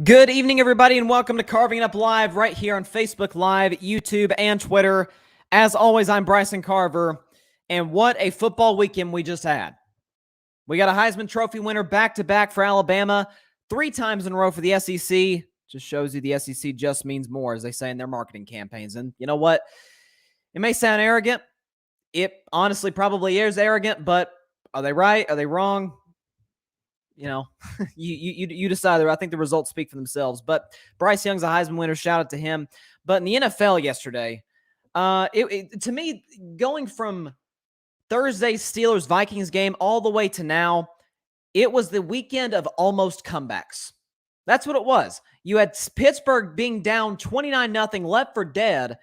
Good evening, everybody, and welcome to Carving Up Live right here on Facebook Live, YouTube, and Twitter. As always, I'm Bryson Carver, and what a football weekend we just had. We got a Heisman Trophy winner back-to-back for Alabama, 3 times in a row for the SEC. Just shows you the SEC just means more, as they say in their marketing campaigns. And you know what? It may sound arrogant. It honestly probably is arrogant, but are they right? Are they wrong? You know, you decide there. I think the results speak for themselves. But Bryce Young's a Heisman winner. Shout out to him. But in the NFL yesterday, to me, going from Thursday's Steelers-Vikings game all the way to now, it was the weekend of almost comebacks. That's what it was. You had Pittsburgh being down 29-0, left for dead,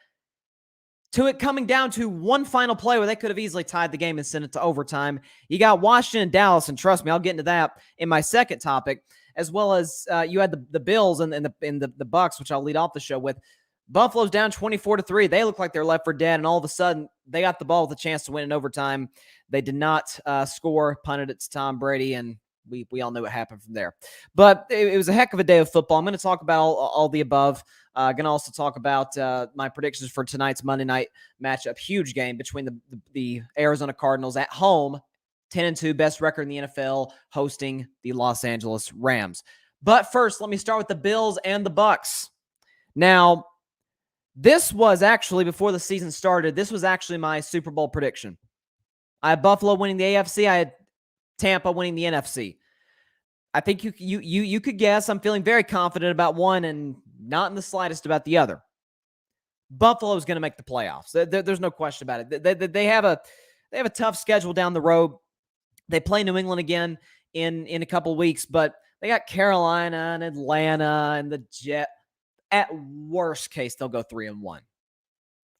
to it coming down to one final play where they could have easily tied the game and sent it to overtime. You got Washington and Dallas, and trust me, I'll get into that in my second topic, as well as you had the Bills and the Bucks, which I'll lead off the show with. Buffalo's down 24-3. They look like they're left for dead, and all of a sudden, they got the ball with a chance to win in overtime. They did not score, punted it to Tom Brady, and we all knew what happened from there. But it was a heck of a day of football. I'm going to talk about all the above. Going to also talk about my predictions for tonight's Monday night matchup. Huge game between the Arizona Cardinals at home, 10-2, best record in the NFL, hosting the Los Angeles Rams. But first, let me start with the Bills and the Bucks. Now, this was actually, before the season started, this was actually my Super Bowl prediction. I had Buffalo winning the AFC. I had Tampa winning the NFC. I think you could guess. I'm feeling very confident about one and not in the slightest about the other. Buffalo's going to make the playoffs. There's no question about it. They have a tough schedule down the road. They play New England again in a couple weeks, but they got Carolina and Atlanta and the Jet. At worst case, they'll go 3-1.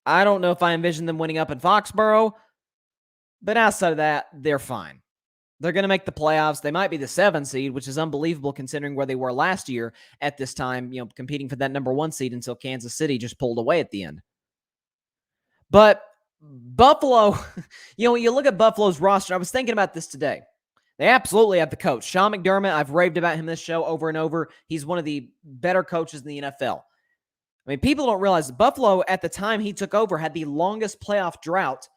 I don't know if I envision them winning up in Foxborough, but outside of that, they're fine. They're going to make the playoffs. They might be the 7 seed, which is unbelievable considering where they were last year at this time, competing for that number 1 seed until Kansas City just pulled away at the end. But Buffalo, when you look at Buffalo's roster, I was thinking about this today. They absolutely have the coach. Sean McDermott, I've raved about him this show over and over. He's one of the better coaches in the NFL. I mean, people don't realize Buffalo, at the time he took over, had the longest playoff drought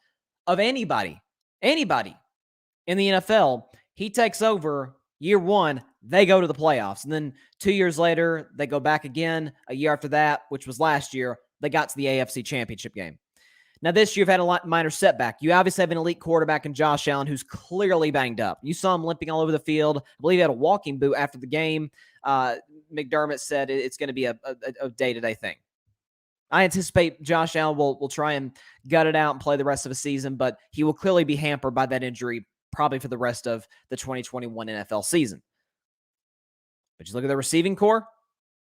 of anybody in the NFL. He takes over year 1, they go to the playoffs. And then 2 years later, they go back again. A year after that, which was last year, they got to the AFC Championship game. Now, this year, you've had a minor setback. You obviously have an elite quarterback in Josh Allen, who's clearly banged up. You saw him limping all over the field. I believe he had a walking boot after the game. McDermott said it's going to be a day-to-day thing. I anticipate Josh Allen will try and gut it out and play the rest of the season, but he will clearly be hampered by that injury probably for the rest of the 2021 NFL season. But you look at the receiving core,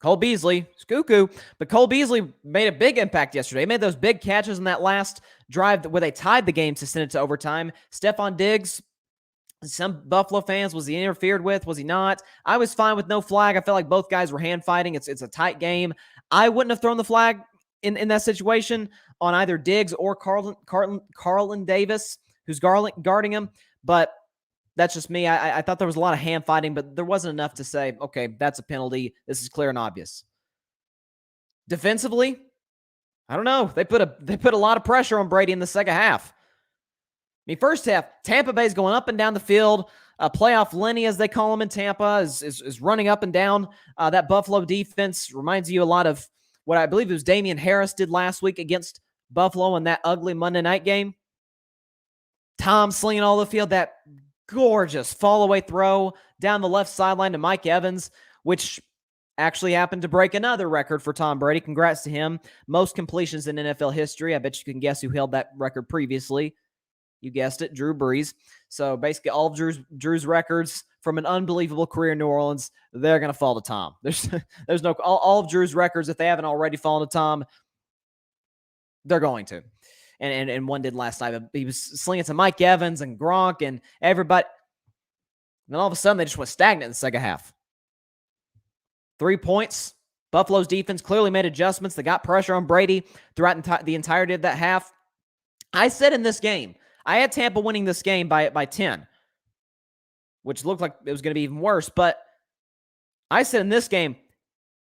Cole Beasley, it's cuckoo, but Cole Beasley made a big impact yesterday. He made those big catches in that last drive where they tied the game to send it to overtime. Stephon Diggs, some Buffalo fans, was he interfered with? Was he not? I was fine with no flag. I felt like both guys were hand fighting. It's a tight game. I wouldn't have thrown the flag in that situation on either Diggs or Carlton Davis, who's guarding him. But that's just me. I thought there was a lot of hand fighting, but there wasn't enough to say, okay, that's a penalty. This is clear and obvious. Defensively, I don't know. They put a lot of pressure on Brady in the second half. I mean, first half, Tampa Bay's going up and down the field. Playoff Lenny, as they call him in Tampa, is running up and down. That Buffalo defense reminds you a lot of what I believe it was Damian Harris did last week against Buffalo in that ugly Monday night game. Tom slinging all the field, that gorgeous fall-away throw down the left sideline to Mike Evans, which actually happened to break another record for Tom Brady. Congrats to him. Most completions in NFL history. I bet you can guess who held that record previously. You guessed it, Drew Brees. So basically all of Drew's records from an unbelievable career in New Orleans, they're going to fall to Tom. There's no all of Drew's records, if they haven't already fallen to Tom, they're going to. And one did last night. He was slinging to Mike Evans and Gronk and everybody. And then all of a sudden, they just went stagnant in the second half. 3 points. Buffalo's defense clearly made adjustments. They got pressure on Brady throughout the entirety of that half. I said in this game, I had Tampa winning this game by 10, which looked like it was going to be even worse. But I said in this game,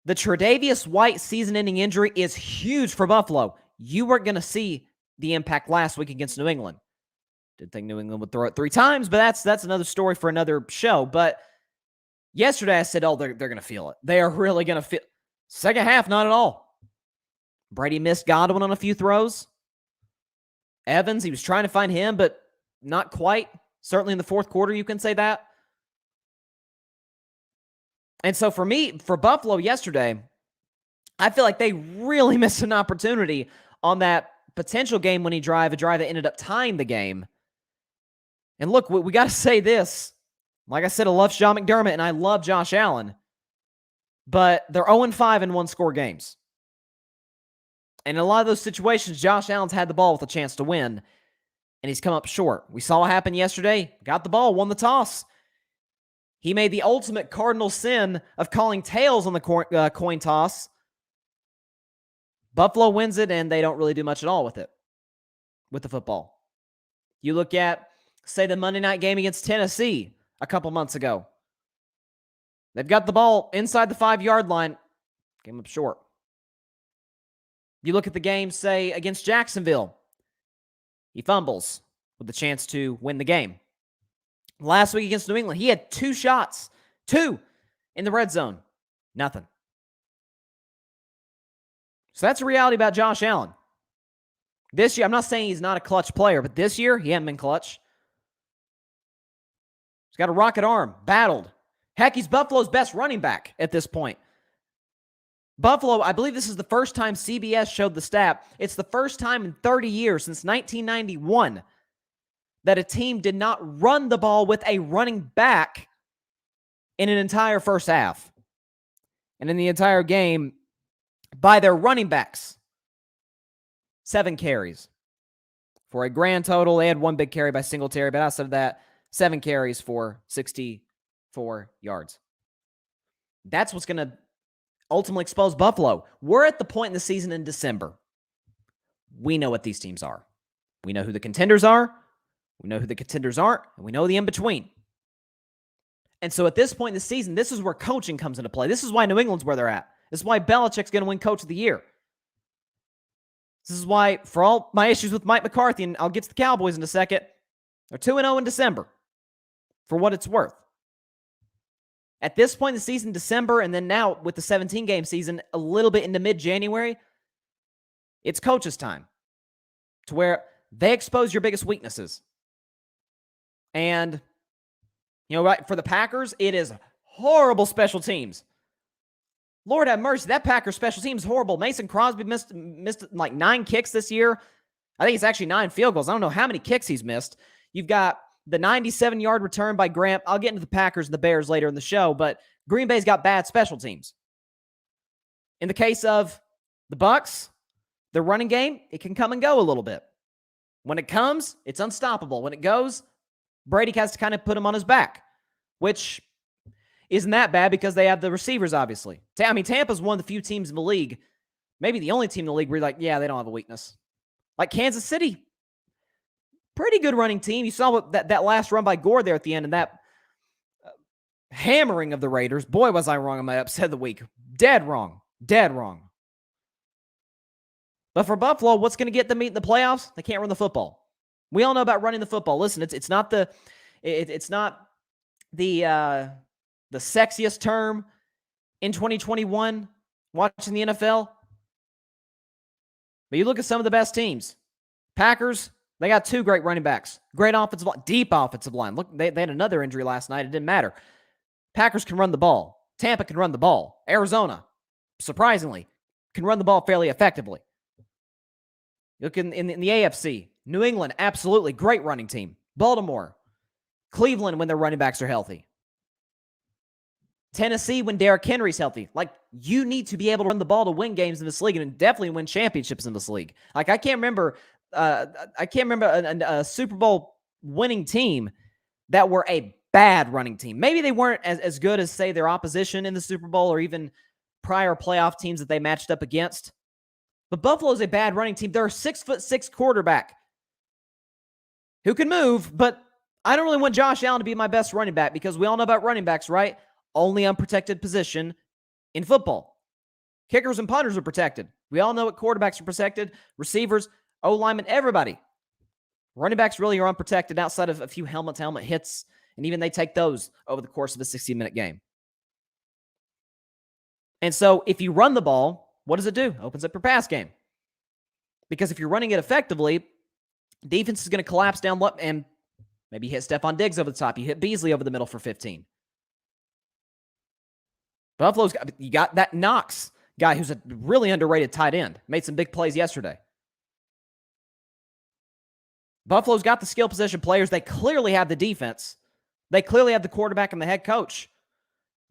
The Tre'Davious White season-ending injury is huge for Buffalo. You weren't going to see the impact last week against New England. Didn't think New England would throw it 3 times, but that's another story for another show. But yesterday I said, oh, they're going to feel it. They are really going to feel. Second half, not at all. Brady missed Godwin on a few throws. Evans, he was trying to find him, but not quite. Certainly in the fourth quarter, you can say that. And so for me, for Buffalo yesterday, I feel like they really missed an opportunity on that potential game-winning drive, a drive that ended up tying the game. And look, we got to say this. Like I said, I love Sean McDermott and I love Josh Allen. But they're 0-5 in one-score games. And in a lot of those situations, Josh Allen's had the ball with a chance to win, and he's come up short. We saw what happened yesterday. Got the ball, won the toss. He made the ultimate cardinal sin of calling tails on the coin toss. Buffalo wins it, and they don't really do much at all with it, with the football. You look at, say, the Monday night game against Tennessee a couple months ago. They've got the ball inside the 5-yard line. Came up short. You look at the game, say, against Jacksonville. He fumbles with the chance to win the game. Last week against New England, he had 2 shots. 2 in the red zone. Nothing. So that's the reality about Josh Allen. This year, I'm not saying he's not a clutch player, but this year, he hasn't been clutch. He's got a rocket arm, battled. Heck, he's Buffalo's best running back at this point. Buffalo, I believe this is the first time CBS showed the stat. It's the first time in 30 years, since 1991, that a team did not run the ball with a running back in an entire first half. And in the entire game, by their running backs, 7 carries. For a grand total, they had 1 big carry by Singletary, but outside of that, 7 carries for 64 yards. That's what's going to ultimately expose Buffalo. We're at the point in the season in December. We know what these teams are. We know who the contenders are. We know who the contenders aren't. And we know the in-between. And so at this point in the season, this is where coaching comes into play. This is why New England's where they're at. This is why Belichick's going to win Coach of the Year. This is why, for all my issues with Mike McCarthy, and I'll get to the Cowboys in a second, they're 2-0 in December, for what it's worth. At this point in the season, December, and then now with the 17-game season, a little bit into mid-January, it's coach's time to where they expose your biggest weaknesses. And, you know, right, for the Packers, it is horrible special teams. Lord have mercy, that Packers special team is horrible. Mason Crosby missed like 9 kicks this year. I think it's actually 9 field goals. I don't know how many kicks he's missed. You've got the 97-yard return by Grant. I'll get into the Packers and the Bears later in the show, but Green Bay's got bad special teams. In the case of the Bucs, their running game, it can come and go a little bit. When it comes, it's unstoppable. When it goes, Brady has to kind of put him on his back, which isn't that bad because they have the receivers, obviously. I mean, Tampa's one of the few teams in the league, maybe the only team in the league where you're like, yeah, they don't have a weakness. Like Kansas City, pretty good running team. You saw what that last run by Gore there at the end and that hammering of the Raiders. Boy, was I wrong on my upset of the week. Dead wrong. Dead wrong. But for Buffalo, what's going to get them in the playoffs? They can't run the football. We all know about running the football. Listen, it's not the sexiest term in 2021 watching the NFL. But you look at some of the best teams. Packers, they got 2 great running backs. Great offensive line, deep offensive line. Look, they had another injury last night. It didn't matter. Packers can run the ball. Tampa can run the ball. Arizona, surprisingly, can run the ball fairly effectively. Look in the AFC. New England, absolutely great running team. Baltimore, Cleveland when their running backs are healthy. Tennessee when Derrick Henry's healthy. Like, you need to be able to run the ball to win games in this league and definitely win championships in this league. Like, I can't remember a Super Bowl winning team that were a bad running team. Maybe they weren't as good as, say, their opposition in the Super Bowl or even prior playoff teams that they matched up against. But Buffalo's a bad running team. They're a 6'6" quarterback who can move, but I don't really want Josh Allen to be my best running back because we all know about running backs, right? Only unprotected position in football. Kickers and punters are protected. We all know what quarterbacks are protected. Receivers, O-linemen, everybody. Running backs really are unprotected outside of a few helmet-to-helmet hits, and even they take those over the course of a 60-minute game. And so if you run the ball, what does it do? Opens up your pass game. Because if you're running it effectively, defense is going to collapse down and maybe hit Stephon Diggs over the top. You hit Beasley over the middle for 15. You got that Knox guy who's a really underrated tight end. Made some big plays yesterday. Buffalo's got the skill position players. They clearly have the defense. They clearly have the quarterback and the head coach.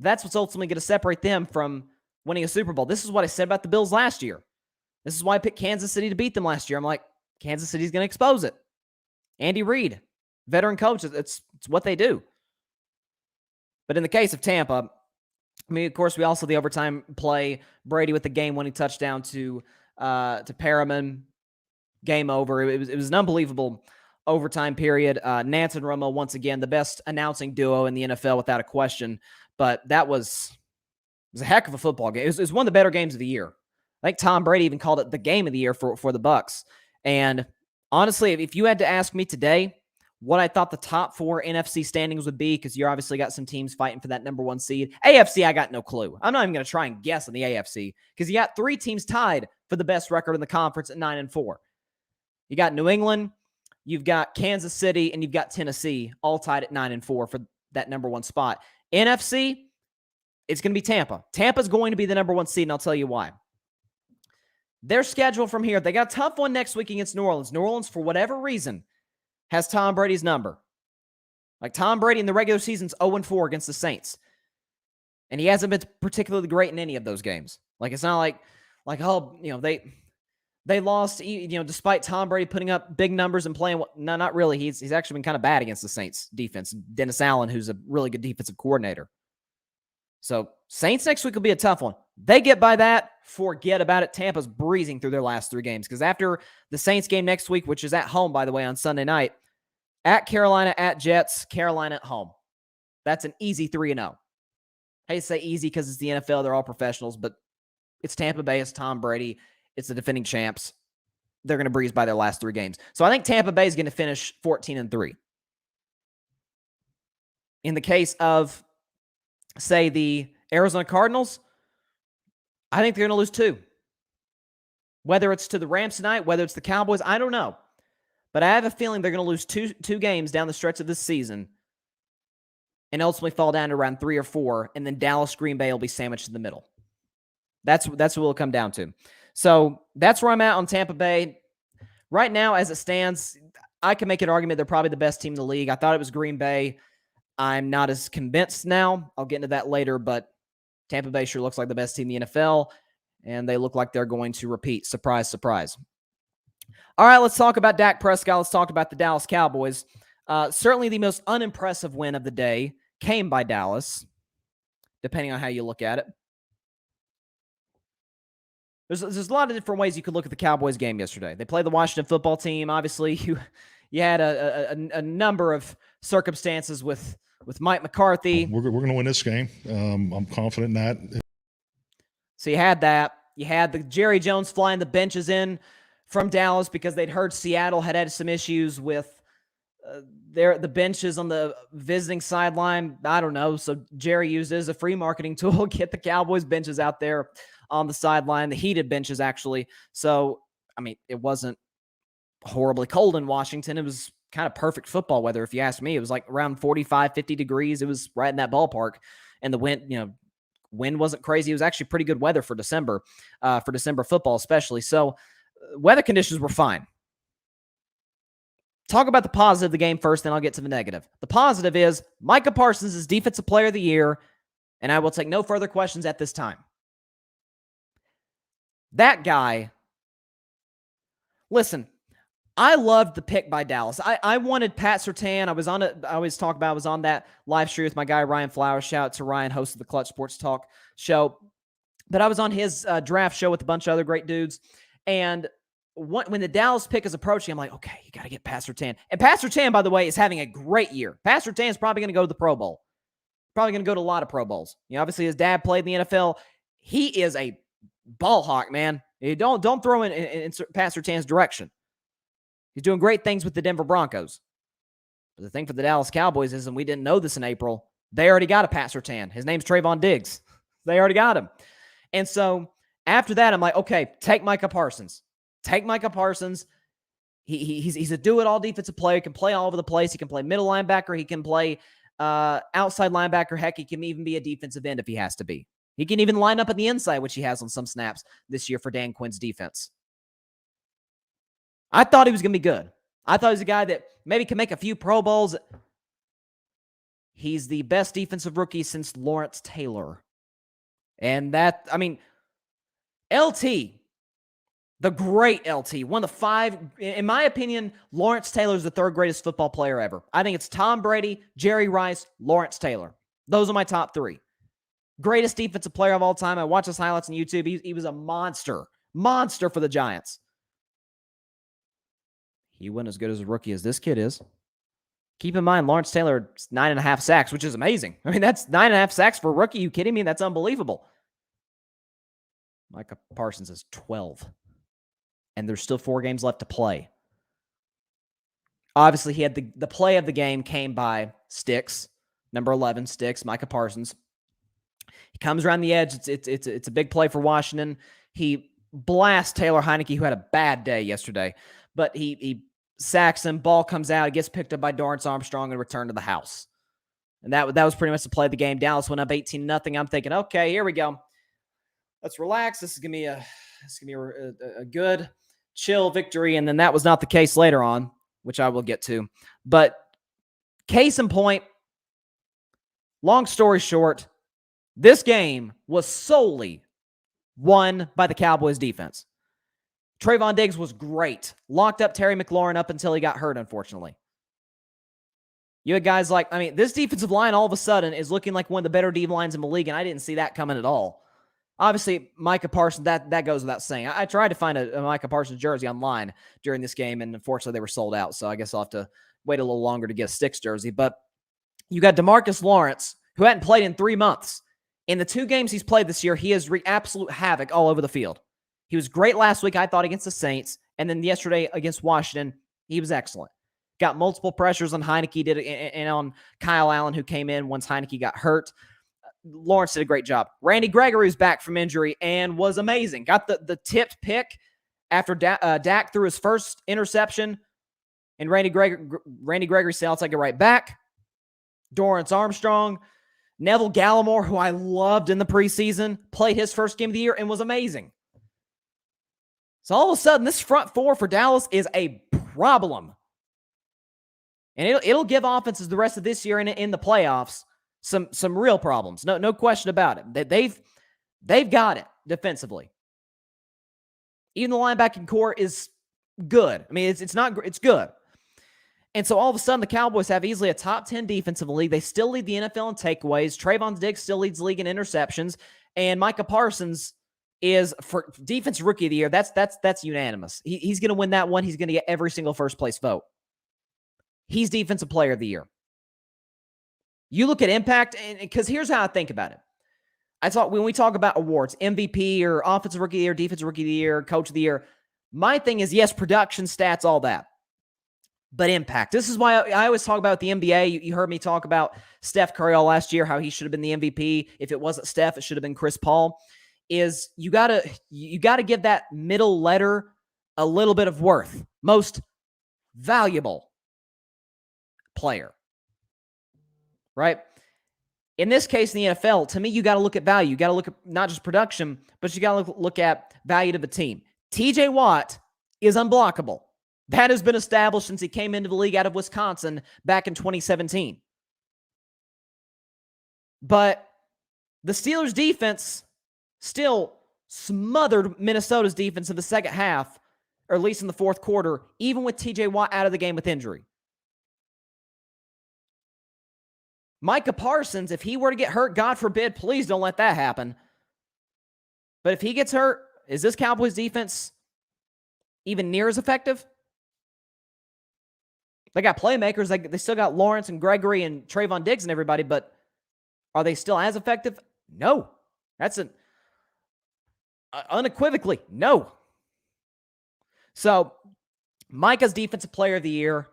That's what's ultimately going to separate them from winning a Super Bowl. This is what I said about the Bills last year. This is why I picked Kansas City to beat them last year. I'm like, Kansas City's going to expose it. Andy Reid, veteran coach, it's what they do. But in the case of Tampa, I mean, of course, we also the overtime play. Brady with the game-winning touchdown to Perriman. Game over. It was an unbelievable overtime period. Nance and Romo, once again, the best announcing duo in the NFL without a question. But that was a heck of a football game. It was one of the better games of the year. I think Tom Brady even called it the game of the year for the Bucs. And honestly, if you had to ask me today what I thought the top 4 NFC standings would be, because you obviously got some teams fighting for that number 1 seed. AFC, I got no clue. I'm not even going to try and guess in the AFC because you got 3 teams tied for the best record in the conference at 9-4. You got New England, you've got Kansas City, and you've got Tennessee all tied at 9-4 for that number 1 spot. NFC, it's going to be Tampa. Tampa's going to be the number 1 seed, and I'll tell you why. Their schedule from here, they got a tough one next week against New Orleans. New Orleans, for whatever reason, has Tom Brady's number. Like Tom Brady in the regular season's 0-4 against the Saints. And he hasn't been particularly great in any of those games. Like it's not like oh, they lost, despite Tom Brady putting up big numbers and playing. No, not really. He's actually been kind of bad against the Saints defense. Dennis Allen, who's a really good defensive coordinator. So Saints next week will be a tough one. They get by that, forget about it. Tampa's breezing through their last 3 games because after the Saints game next week, which is at home, by the way, on Sunday night, at Carolina, at Jets, Carolina at home. That's an easy 3-0. I hate to say easy because it's the NFL. They're all professionals, but it's Tampa Bay. It's Tom Brady. It's the defending champs. They're going to breeze by their last 3 games. So I think Tampa Bay is going to finish 14-3. In the case of, say, the Arizona Cardinals, I think they're going to lose 2. Whether it's to the Rams tonight, whether it's the Cowboys, I don't know. But I have a feeling they're going to lose two games down the stretch of this season and ultimately fall down to around 3 or 4, and then Dallas, Green Bay will be sandwiched in the middle. That's what it'll come down to. So that's where I'm at on Tampa Bay. Right now, as it stands, I can make an argument they're probably the best team in the league. I thought it was Green Bay. I'm not as convinced now. I'll get into that later, but Tampa Bay sure looks like the best team in the NFL, and they look like they're going to repeat. Surprise, surprise. All right, let's talk about Dak Prescott. Let's talk about the Dallas Cowboys. Certainly the most unimpressive win of the day came by Dallas, depending on how you look at it. There's a lot of different ways you could look at the Cowboys game yesterday. They played the Washington football team. Obviously, you had a number of circumstances with Mike McCarthy. We're going to win this game. I'm confident in that. So you had that. You had the Jerry Jones flying the benches in from Dallas because they'd heard Seattle had some issues with the benches on the visiting sideline. I don't know. So Jerry used it as a free marketing tool, get the Cowboys benches out there on the sideline, the heated benches, actually. So, I mean, it wasn't horribly cold in Washington. It was kind of perfect football weather, if you ask me. It was like around 45, 50 degrees. It was right in that ballpark. And the wind wasn't crazy. It was actually pretty good weather for December football especially. So, weather conditions were fine. Talk about the positive of the game first, then I'll get to the negative. The positive is Micah Parsons is Defensive Player of the Year, and I will take no further questions at this time. That guy, listen, I loved the pick by Dallas. I wanted Pat Surtain. I was on that live stream with my guy Ryan Flowers. Shout out to Ryan, host of the Clutch Sports Talk show. But I was on his draft show with a bunch of other great dudes. And when the Dallas pick is approaching, I'm like, okay, you got to get Pat Surtain. And Pat Surtain, by the way, is having a great year. Pat Surtain is probably going to go to the Pro Bowl. Probably going to go to a lot of Pro Bowls. Obviously his dad played in the NFL. He is a ball hawk, man. Don't throw in Pat Surtain's direction. He's doing great things with the Denver Broncos. But the thing for the Dallas Cowboys is, and we didn't know this in April, they already got a Pat Surtain. His name's Trayvon Diggs. They already got him. And so after that, I'm like, okay, take Micah Parsons. Take Micah Parsons. He's a do-it-all defensive player. He can play all over the place. He can play middle linebacker. He can play outside linebacker. Heck, he can even be a defensive end if he has to be. He can even line up at the inside, which he has on some snaps this year for Dan Quinn's defense. I thought he was going to be good. I thought he was a guy that maybe can make a few Pro Bowls. He's the best defensive rookie since Lawrence Taylor. And that, I mean, LT, the great LT, one of the 5, in my opinion, Lawrence Taylor is the 3rd greatest football player ever. I think it's Tom Brady, Jerry Rice, Lawrence Taylor. Those are my top 3. Greatest defensive player of all time. I watched his highlights on YouTube. He was a monster for the Giants. He wasn't as good as a rookie as this kid is. Keep in mind, Lawrence Taylor, 9.5 sacks, which is amazing. I mean, that's 9.5 sacks for a rookie. You kidding me? That's unbelievable. Micah Parsons is 12. And there's still 4 games left to play. Obviously, he had the play of the game came by Sticks, number 11, Sticks, Micah Parsons. He comes around the edge. It's a big play for Washington. He blasts Taylor Heineke, who had a bad day yesterday. But he sacks him. Ball comes out. It gets picked up by Dorrance Armstrong and returned to the house. And that was pretty much the play of the game. Dallas went up 18-0. I'm thinking, okay, here we go. Let's relax. This is gonna be a good, chill victory. And then that was not the case later on, which I will get to. But case in point, long story short, this game was solely won by the Cowboys defense. Trayvon Diggs was great. Locked up Terry McLaurin up until he got hurt, unfortunately. You had guys like, I mean, this defensive line all of a sudden is looking like one of the better D lines in the league, and I didn't see that coming at all. Obviously, Micah Parsons, that goes without saying. I tried to find a Micah Parsons jersey online during this game, and unfortunately they were sold out, so I guess I'll have to wait a little longer to get a Sticks jersey. But you got Demarcus Lawrence, who hadn't played in 3 months. In the 2 games he's played this year, he has wreaked absolute havoc all over the field. He was great last week, I thought, against the Saints. And then yesterday against Washington, he was excellent. Got multiple pressures on Heineke, and on Kyle Allen, who came in once Heineke got hurt. Lawrence did a great job. Randy Gregory's back from injury and was amazing. Got the tipped pick after Dak threw his first interception. And Randy Gregory said, I'll take it right back. Dorrance Armstrong. Neville Gallimore, who I loved in the preseason, played his first game of the year and was amazing. So all of a sudden, this front 4 for Dallas is a problem. And it'll give offenses the rest of this year in the playoffs some real problems. No question about it. They've got it defensively. Even the linebacking core is good. I mean, it's good. And so all of a sudden, the Cowboys have easily a top 10 defense in the league. They still lead the NFL in takeaways. Trayvon Diggs still leads the league in interceptions. And Micah Parsons is, for defensive rookie of the year, that's unanimous. He's going to win that one. He's going to get every single first place vote. He's defensive player of the year. You look at impact, and because here's how I think about it. When we talk about awards, MVP or offensive rookie of the year, defensive rookie of the year, coach of the year, my thing is, yes, production, stats, all that. But impact. This is why I always talk about the NBA. You heard me talk about Steph Curry all last year, how he should have been the MVP. If it wasn't Steph, it should have been Chris Paul. Is you gotta give that middle letter a little bit of worth. Most valuable player. Right? In this case, in the NFL, to me, you got to look at value. You got to look at not just production, but you got to look at value to the team. TJ Watt is unblockable. That has been established since he came into the league out of Wisconsin back in 2017. But the Steelers' defense still smothered Minnesota's defense in the second half, or at least in the fourth quarter, even with TJ Watt out of the game with injury. Micah Parsons, if he were to get hurt, God forbid, please don't let that happen. But if he gets hurt, is this Cowboys defense even near as effective? They got playmakers. They still got Lawrence and Gregory and Trayvon Diggs and everybody, but are they still as effective? No. Unequivocally, no. So, Micah's Defensive Player of the Year,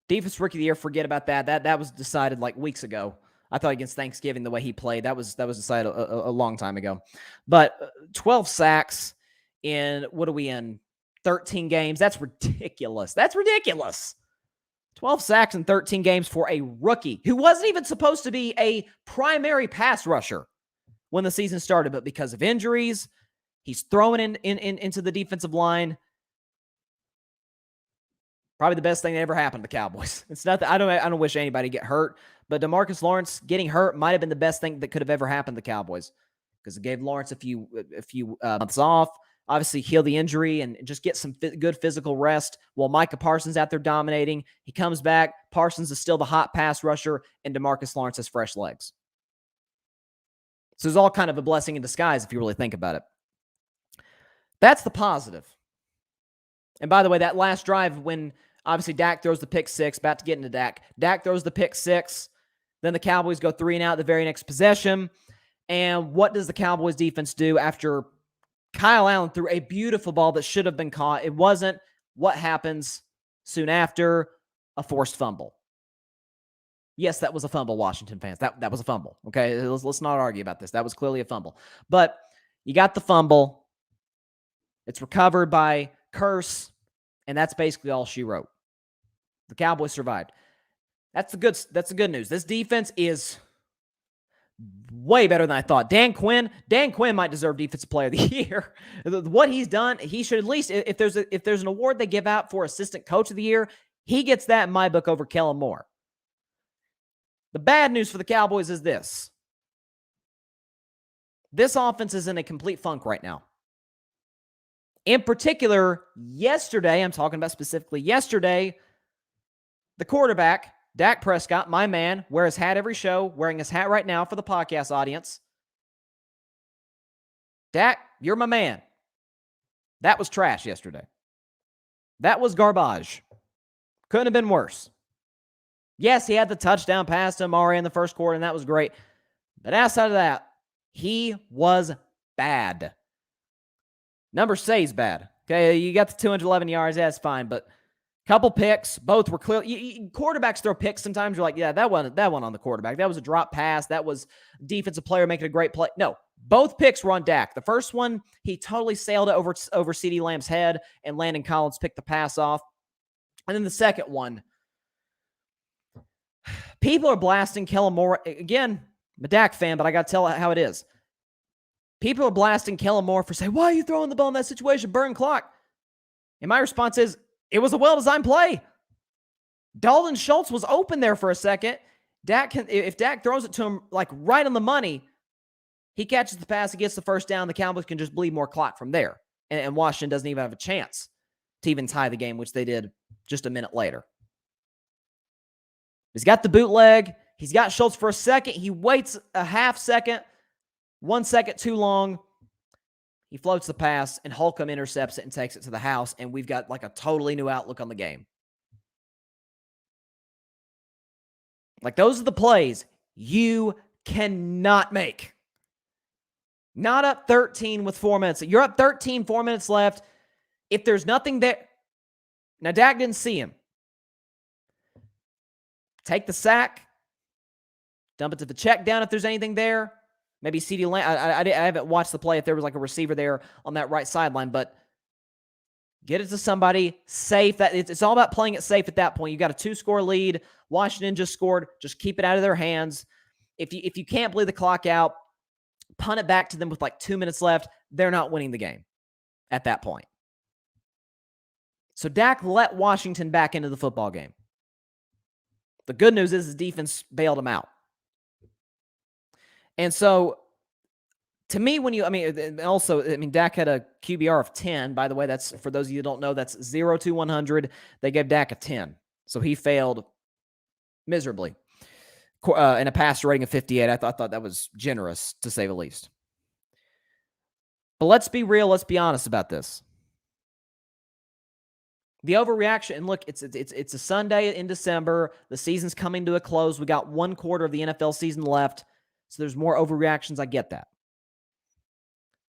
Defensive Rookie of the Year, forget about that. That was decided like weeks ago. I thought against Thanksgiving, the way he played, that was decided a long time ago. But 12 sacks in, what are we in, 13 games? That's ridiculous. 12 sacks in 13 games for a rookie who wasn't even supposed to be a primary pass rusher when the season started, but because of injuries, he's throwing into the defensive line. Probably the best thing that ever happened to the Cowboys. It's not that I don't wish anybody get hurt, but Demarcus Lawrence getting hurt might have been the best thing that could have ever happened to the Cowboys because it gave Lawrence a few months off. Obviously, heal the injury and just get some good physical rest while Micah Parsons out there dominating. He comes back. Parsons is still the hot pass rusher, and Demarcus Lawrence has fresh legs. So it's all kind of a blessing in disguise if you really think about it. That's the positive. And by the way, that last drive when obviously Dak throws the pick six, about to get into Dak. Dak throws the pick six. Then the Cowboys go 3-and-out the very next possession. And what does the Cowboys defense do after Kyle Allen threw a beautiful ball that should have been caught? It wasn't. What happens soon after? A forced fumble. Yes, that was a fumble, Washington fans. That was a fumble. Okay, let's not argue about this. That was clearly a fumble. But you got the fumble. It's recovered by Curse, and that's basically all she wrote. The Cowboys survived. That's the good news. This defense is way better than I thought. Dan Quinn might deserve Defensive Player of the Year. What he's done, he should at least, if there's an award they give out for Assistant Coach of the Year, he gets that in my book over Kellen Moore. The bad news for the Cowboys is this. This offense is in a complete funk right now. In particular, yesterday, I'm talking about specifically yesterday, the quarterback, Dak Prescott, my man, wears his hat every show, wearing his hat right now for the podcast audience. Dak, you're my man. That was trash yesterday. That was garbage. Couldn't have been worse. Yes, he had the touchdown pass to Amari in the first quarter, and that was great. But outside of that, he was bad. Numbers say he's bad. Okay, you got the 211 yards, that's fine, but couple picks, both were clear. Quarterbacks throw picks sometimes. You're like, yeah, that one on the quarterback. That was a drop pass. That was defensive player making a great play. No, both picks were on Dak. The first one, he totally sailed it over CeeDee Lamb's head, and Landon Collins picked the pass off. And then the second one, people are blasting Kellen Moore. Again, I'm a Dak fan, but I got to tell how it is. People are blasting Kellen Moore for saying, why are you throwing the ball in that situation? Burn clock. And my response is, it was a well-designed play. Dalton Schultz was open there for a second. If Dak throws it to him like right on the money, he catches the pass, he gets the first down, the Cowboys can just bleed more clock from there. And Washington doesn't even have a chance to even tie the game, which they did just a minute later. He's got the bootleg. He's got Schultz for a second. He waits a half second, 1 second too long. He floats the pass, and Holcomb intercepts it and takes it to the house, and we've got like a totally new outlook on the game. Like, those are the plays you cannot make. Not up 13 with 4 minutes. You're up 13, 4 minutes left. If there's nothing there. Now, Dak didn't see him. Take the sack. Dump it to the check down if there's anything there. Maybe CeeDee Lamb. I haven't watched the play if there was like a receiver there on that right sideline, but get it to somebody safe. It's all about playing it safe at that point. You got a 2-score lead. Washington just scored. Just keep it out of their hands. If you can't bleed the clock out, punt it back to them with like 2 minutes left. They're not winning the game at that point. So Dak let Washington back into the football game. The good news is his defense bailed him out. And so, to me, Dak had a QBR of 10. By the way, that's, for those of you who don't know, that's 0 to 100. They gave Dak a 10. So he failed miserably. And a passer rating of 58. I thought that was generous, to say the least. But let's be real. Let's be honest about this. The overreaction, and look, it's a Sunday in December. The season's coming to a close. We got 1 quarter of the NFL season left. So there's more overreactions. I get that.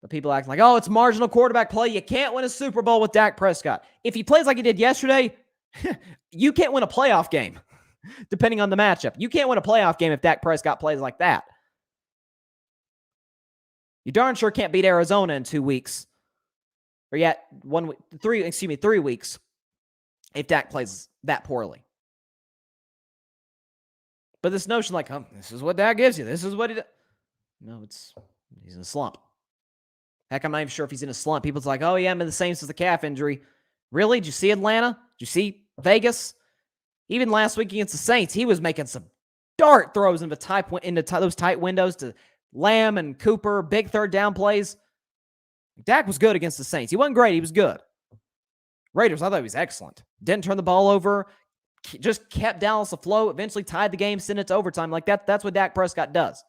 But people act like, oh, it's marginal quarterback play. You can't win a Super Bowl with Dak Prescott. If he plays like he did yesterday, you can't win a playoff game, depending on the matchup. You can't win a playoff game if Dak Prescott plays like that. You darn sure can't beat Arizona in 2 weeks. Or yet 3 weeks if Dak plays that poorly. But this notion like, oh, this is what Dak gives you. This is what he does. No, he's in a slump. Heck, I'm not even sure if he's in a slump. People's like, oh, yeah, I'm in the same since the calf injury. Really? Did you see Atlanta? Did you see Vegas? Even last week against the Saints, he was making some dart throws into those tight windows to Lamb and Cooper, big third down plays. Dak was good against the Saints. He wasn't great. He was good. Raiders, I thought he was excellent. Didn't turn the ball over. Just kept Dallas afloat. Eventually tied the game, sent it to overtime. Like that's what Dak Prescott does.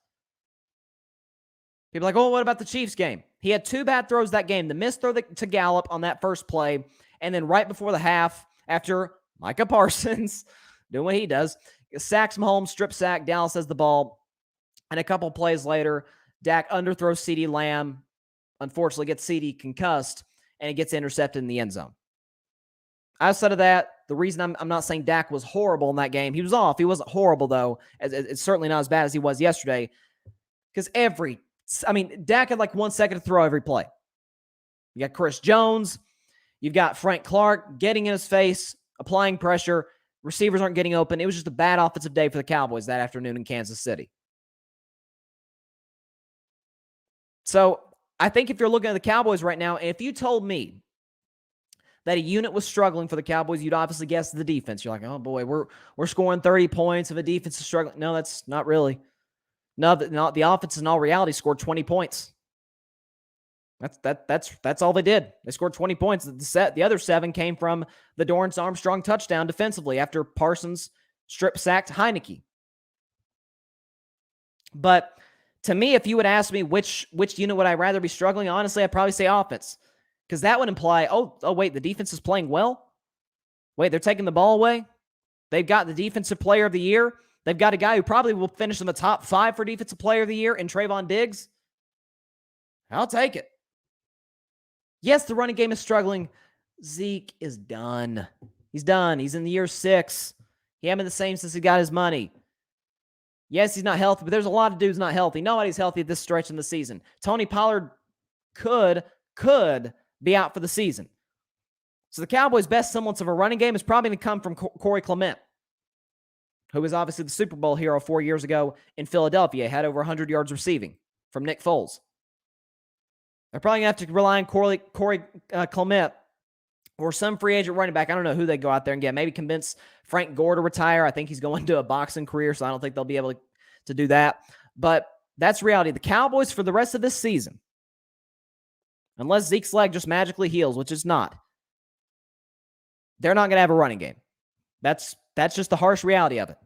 People are like, oh, what about the Chiefs game? He had 2 bad throws that game. The missed throw to Gallup on that first play, and then right before the half, after Micah Parsons doing what he does, sacks Mahomes, strip sack, Dallas has the ball, and a couple plays later, Dak underthrows CeeDee Lamb, unfortunately gets CeeDee concussed, and it gets intercepted in the end zone. Outside of that, the reason I'm not saying Dak was horrible in that game, he was off. He wasn't horrible, though. It's certainly not as bad as he was yesterday, because Dak had like 1 second to throw every play. You got Chris Jones. You've got Frank Clark getting in his face, applying pressure. Receivers aren't getting open. It was just a bad offensive day for the Cowboys that afternoon in Kansas City. So I think if you're looking at the Cowboys right now, and if you told me that a unit was struggling for the Cowboys, you'd obviously guess the defense. You're like, oh boy, we're scoring 30 points if a defense is struggling. No, that's not really. No, the offense in all reality scored 20 points. That's all they did. They scored 20 points. The other 7 came from the Dorrance Armstrong touchdown defensively after Parsons strip sacked Heineke. But to me, if you would ask me which unit would I rather be struggling, honestly, I'd probably say offense. Because that would imply, oh wait, the defense is playing well? Wait, they're taking the ball away? They've got the defensive player of the year. They've got a guy who probably will finish in the top 5 for defensive player of the year in Trayvon Diggs. I'll take it. Yes, the running game is struggling. Zeke is done. He's done. He's in the year 6. He hasn't been the same since he got his money. Yes, he's not healthy, but there's a lot of dudes not healthy. Nobody's healthy at this stretch in the season. Tony Pollard could be out for the season. So the Cowboys' best semblance of a running game is probably going to come from Corey Clement, who was obviously the Super Bowl hero 4 years ago in Philadelphia, had over 100 yards receiving from Nick Foles. They're probably going to have to rely on Corey Clement or some free agent running back. I don't know who they go out there and get. Maybe convince Frank Gore to retire. I think he's going to a boxing career, so I don't think they'll be able to do that. But that's reality. The Cowboys for the rest of this season, unless Zeke's leg just magically heals, which is not, they're not going to have a running game. That's just the harsh reality of it.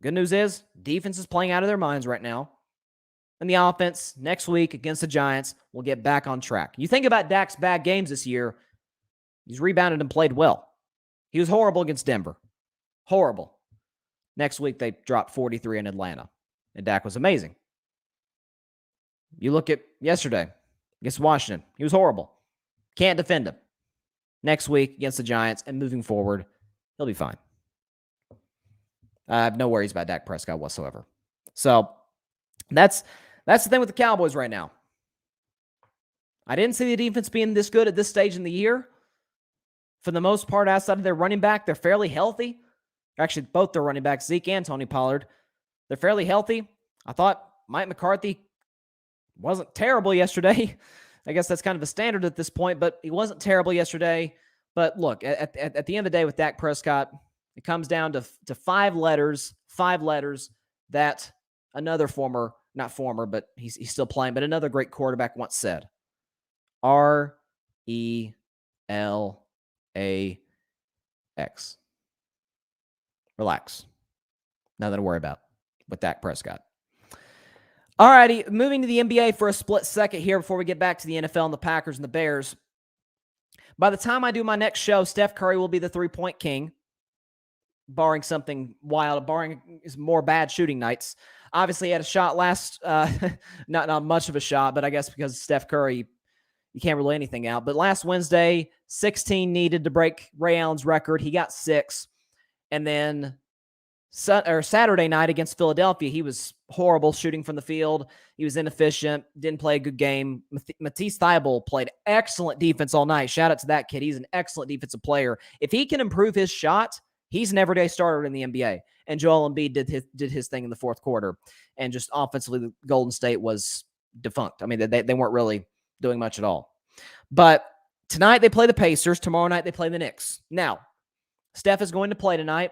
Good news is, defense is playing out of their minds right now. And the offense, next week against the Giants, will get back on track. You think about Dak's bad games this year, he's rebounded and played well. He was horrible against Denver. Horrible. Next week, they dropped 43 in Atlanta. And Dak was amazing. You look at yesterday against Washington. He was horrible. Can't defend him. Next week against the Giants and moving forward, he'll be fine. I have no worries about Dak Prescott whatsoever. So that's the thing with the Cowboys right now. I didn't see the defense being this good at this stage in the year. For the most part, outside of their running back, they're fairly healthy. Actually, both their running backs, Zeke and Tony Pollard, they're fairly healthy. I thought Mike McCarthy wasn't terrible yesterday. I guess that's kind of a standard at this point, but he wasn't terrible yesterday. But look, at the end of the day with Dak Prescott, it comes down to 5 letters that another not former, but he's still playing, but another great quarterback once said. RELAX. Relax. Nothing to worry about with Dak Prescott. All righty, moving to the NBA for a split second here before we get back to the NFL and the Packers and the Bears. By the time I do my next show, Steph Curry will be the three-point king, barring something wild, barring more bad shooting nights. Obviously, he had a shot last, not much of a shot, but I guess because of Steph Curry, you can't rule anything out. But last Wednesday, 16 needed to break Ray Allen's record. He got 6. And then Saturday night against Philadelphia, he was horrible shooting from the field. He was inefficient, didn't play a good game. Matisse Thybulle played excellent defense all night. Shout out to that kid. He's an excellent defensive player. If he can improve his shot, he's an everyday starter in the NBA. And Joel Embiid did his thing in the fourth quarter. And just offensively, Golden State was defunct. I mean, they weren't really doing much at all. But tonight they play the Pacers. Tomorrow night they play the Knicks. Now, Steph is going to play tonight,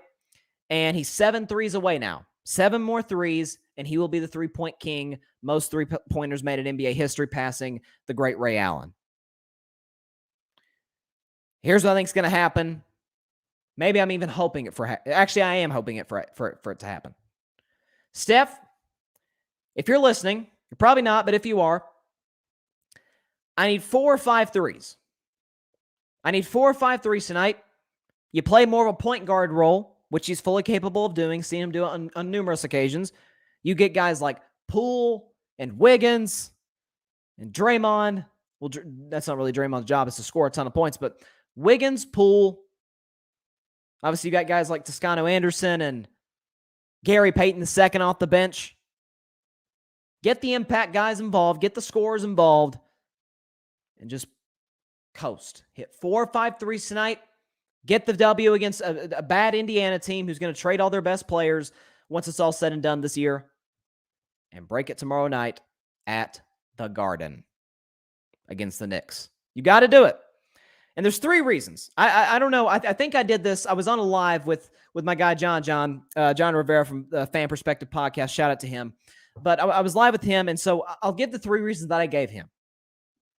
and he's 7 threes away now. 7 more threes, and he will be the three-point king. Most three-pointers made in NBA history, passing the great Ray Allen. Here's what I think is going to happen. Maybe I'm even hoping it for actually, I am hoping it for it to happen. Steph, if you're listening, you're probably not, but if you are, I need 4 or 5 threes. I need 4 or 5 threes tonight. You play more of a point guard role, which he's fully capable of doing, seen him do it on numerous occasions. You get guys like Poole and Wiggins and Draymond. Well, that's not really Draymond's job. It's to score a ton of points, but Wiggins, Poole. Obviously, you got guys like Toscano Anderson and Gary Payton II off the bench. Get the impact guys involved. Get the scorers involved. And just coast. Hit 4 or 5 threes tonight. Get the W against a bad Indiana team who's going to trade all their best players once it's all said and done this year. And break it tomorrow night at the Garden against the Knicks. You got to do it. And there's 3 reasons. I don't know. I think I did this. I was on a live with my guy, John Rivera from the Fan Perspective podcast. Shout out to him. But I was live with him, and so I'll give the 3 reasons that I gave him.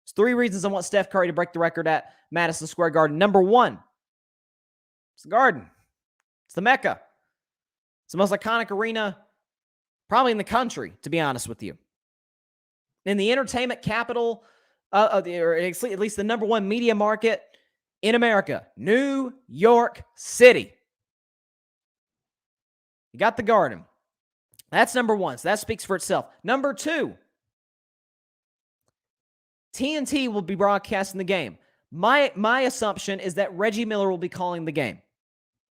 There's 3 reasons I want Steph Curry to break the record at Madison Square Garden. Number 1, it's the Garden. It's the Mecca. It's the most iconic arena probably in the country, to be honest with you. In the entertainment capital, or at least the number 1 media market in America, New York City. You got the Garden. That's number 1, so that speaks for itself. Number 2, TNT will be broadcasting the game. My assumption is that Reggie Miller will be calling the game.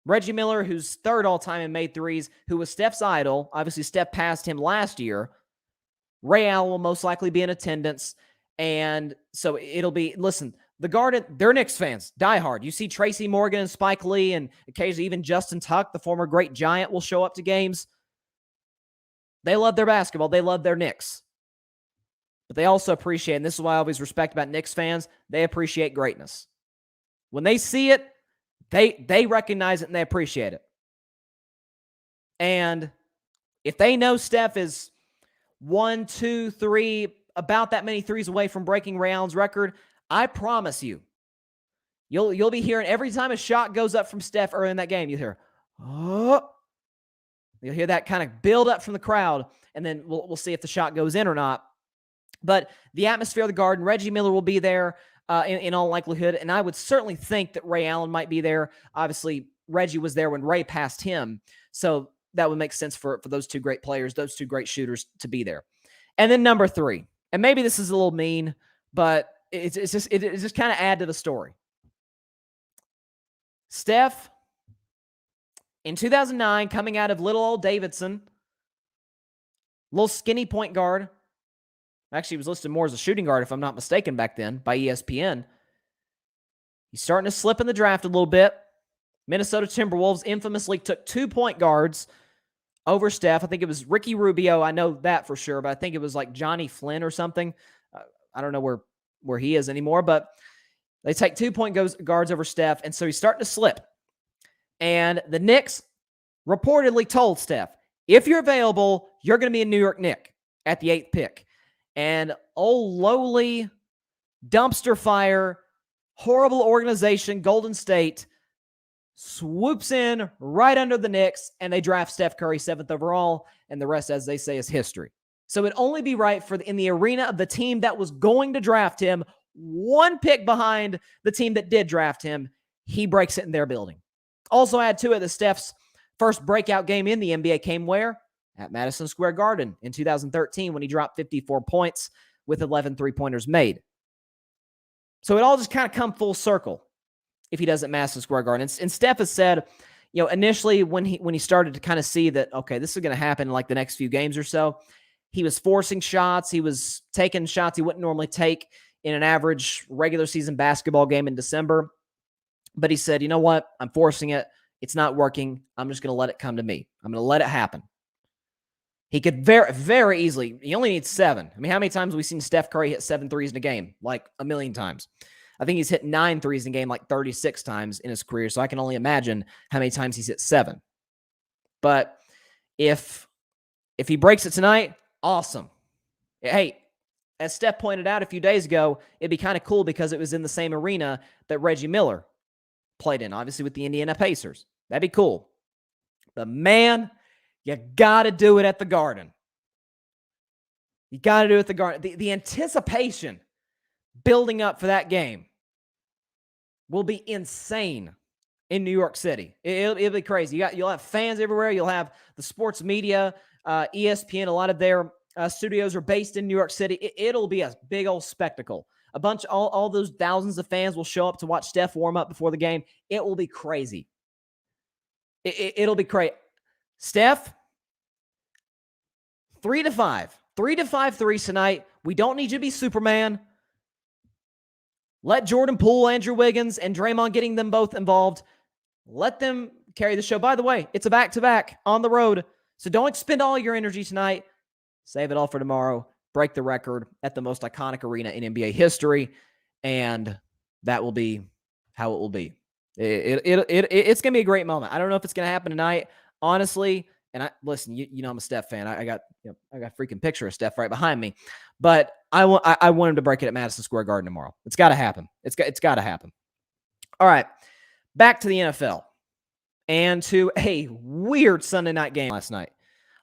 Reggie Miller, who's 3rd all-time in made threes, who was Steph's idol. Obviously, Steph passed him last year. Ray Allen will most likely be in attendance. And so it'll be, listen, the Garden, they're Knicks fans, diehard. You see Tracy Morgan and Spike Lee, and occasionally even Justin Tuck, the former great Giant, will show up to games. They love their basketball. They love their Knicks. But they also appreciate, and this is what I always respect about Knicks fans, they appreciate greatness. When they see it, they recognize it and they appreciate it. And if they know Steph is 1, 2, 3, about that many threes away from breaking Ray Allen's record, I promise you'll be hearing every time a shot goes up from Steph early in that game, you'll hear, oh. You'll hear that kind of build up from the crowd, and then we'll see if the shot goes in or not. But the atmosphere of the Garden, Reggie Miller will be there in all likelihood, and I would certainly think that Ray Allen might be there. Obviously, Reggie was there when Ray passed him, so that would make sense for those 2 great players, those 2 great shooters to be there. And then number 3, and maybe this is a little mean, but it just kind of add to the story. Steph, in 2009, coming out of little old Davidson, little skinny point guard. Actually, he was listed more as a shooting guard, if I'm not mistaken, back then by ESPN. He's starting to slip in the draft a little bit. Minnesota Timberwolves infamously took 2 point guards over Steph. I think it was Ricky Rubio. I know that for sure, but I think it was like Johnny Flynn or something. I don't know where he is anymore, but they take 2 point guards over Steph, and so he's starting to slip. And the Knicks reportedly told Steph, if you're available, you're going to be a New York Knick at the 8th pick. And lowly, dumpster fire, horrible organization, Golden State, swoops in right under the Knicks, and they draft Steph Curry 7th overall, and the rest, as they say, is history. So it'd only be right in the arena of the team that was going to draft him, 1 pick behind the team that did draft him, he breaks it in their building. Also add to it that Steph's first breakout game in the NBA came where? at Madison Square Garden in 2013 when he dropped 54 points with 11 three-pointers made. So it all just kind of come full circle if he does at Madison Square Garden. And Steph has said, initially when he started to kind of see that, okay, this is going to happen in like the next few games or so, he was forcing shots. He was taking shots he wouldn't normally take in an average regular season basketball game in December. But he said, you know what? I'm forcing it. It's not working. I'm just going to let it come to me. I'm going to let it happen. He could very, very easily, he only needs 7. I mean, how many times have we seen Steph Curry hit 7 threes in a game? Like a million times. I think he's hit 9 threes in a game like 36 times in his career. So I can only imagine how many times he's hit 7. But if he breaks it tonight, awesome. Hey, as Steph pointed out a few days ago, it'd be kind of cool because it was in the same arena that Reggie Miller played in, obviously with the Indiana Pacers. That'd be cool. But man, you got to do it at the Garden. You got to do it at the Garden. The anticipation building up for that game will be insane in New York City. It'll be crazy. You'll have fans everywhere. You'll have the sports media, ESPN. A lot of their studios are based in New York City. It'll be a big old spectacle. All those thousands of fans will show up to watch Steph warm up before the game. It will be crazy. It'll be crazy. Steph, 3 to 5. 3 to 5 threes tonight. We don't need you to be Superman. Let Jordan Poole, Andrew Wiggins, and Draymond, getting them both involved, let them carry the show. By the way, it's a back-to-back on the road, so don't expend all your energy tonight. Save it all for tomorrow. Break the record at the most iconic arena in NBA history, and that will be how it will be. It's going to be a great moment. I don't know if it's going to happen tonight, honestly. And listen, you know I'm a Steph fan. I got a freaking picture of Steph right behind me, but I want him to break it at Madison Square Garden tomorrow. It's got to happen. It's got to happen. All right, back to the NFL and to a weird Sunday night game last night.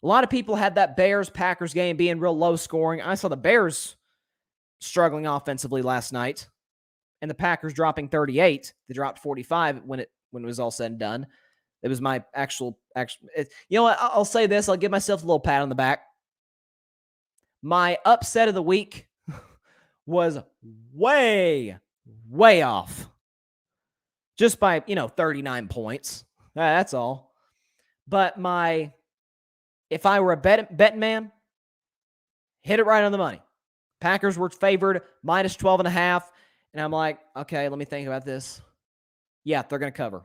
A lot of people had that Bears-Packers game being real low scoring. I saw the Bears struggling offensively last night, and the Packers dropping 38. They dropped 45 when it was all said and done. It was my actual. You know what? I'll say this. I'll give myself a little pat on the back. My upset of the week was way, way off. Just by, 39 points. That's all. But if I were a betting man, hit it right on the money. Packers were favored minus 12.5. And I'm like, okay, let me think about this. Yeah, they're going to cover.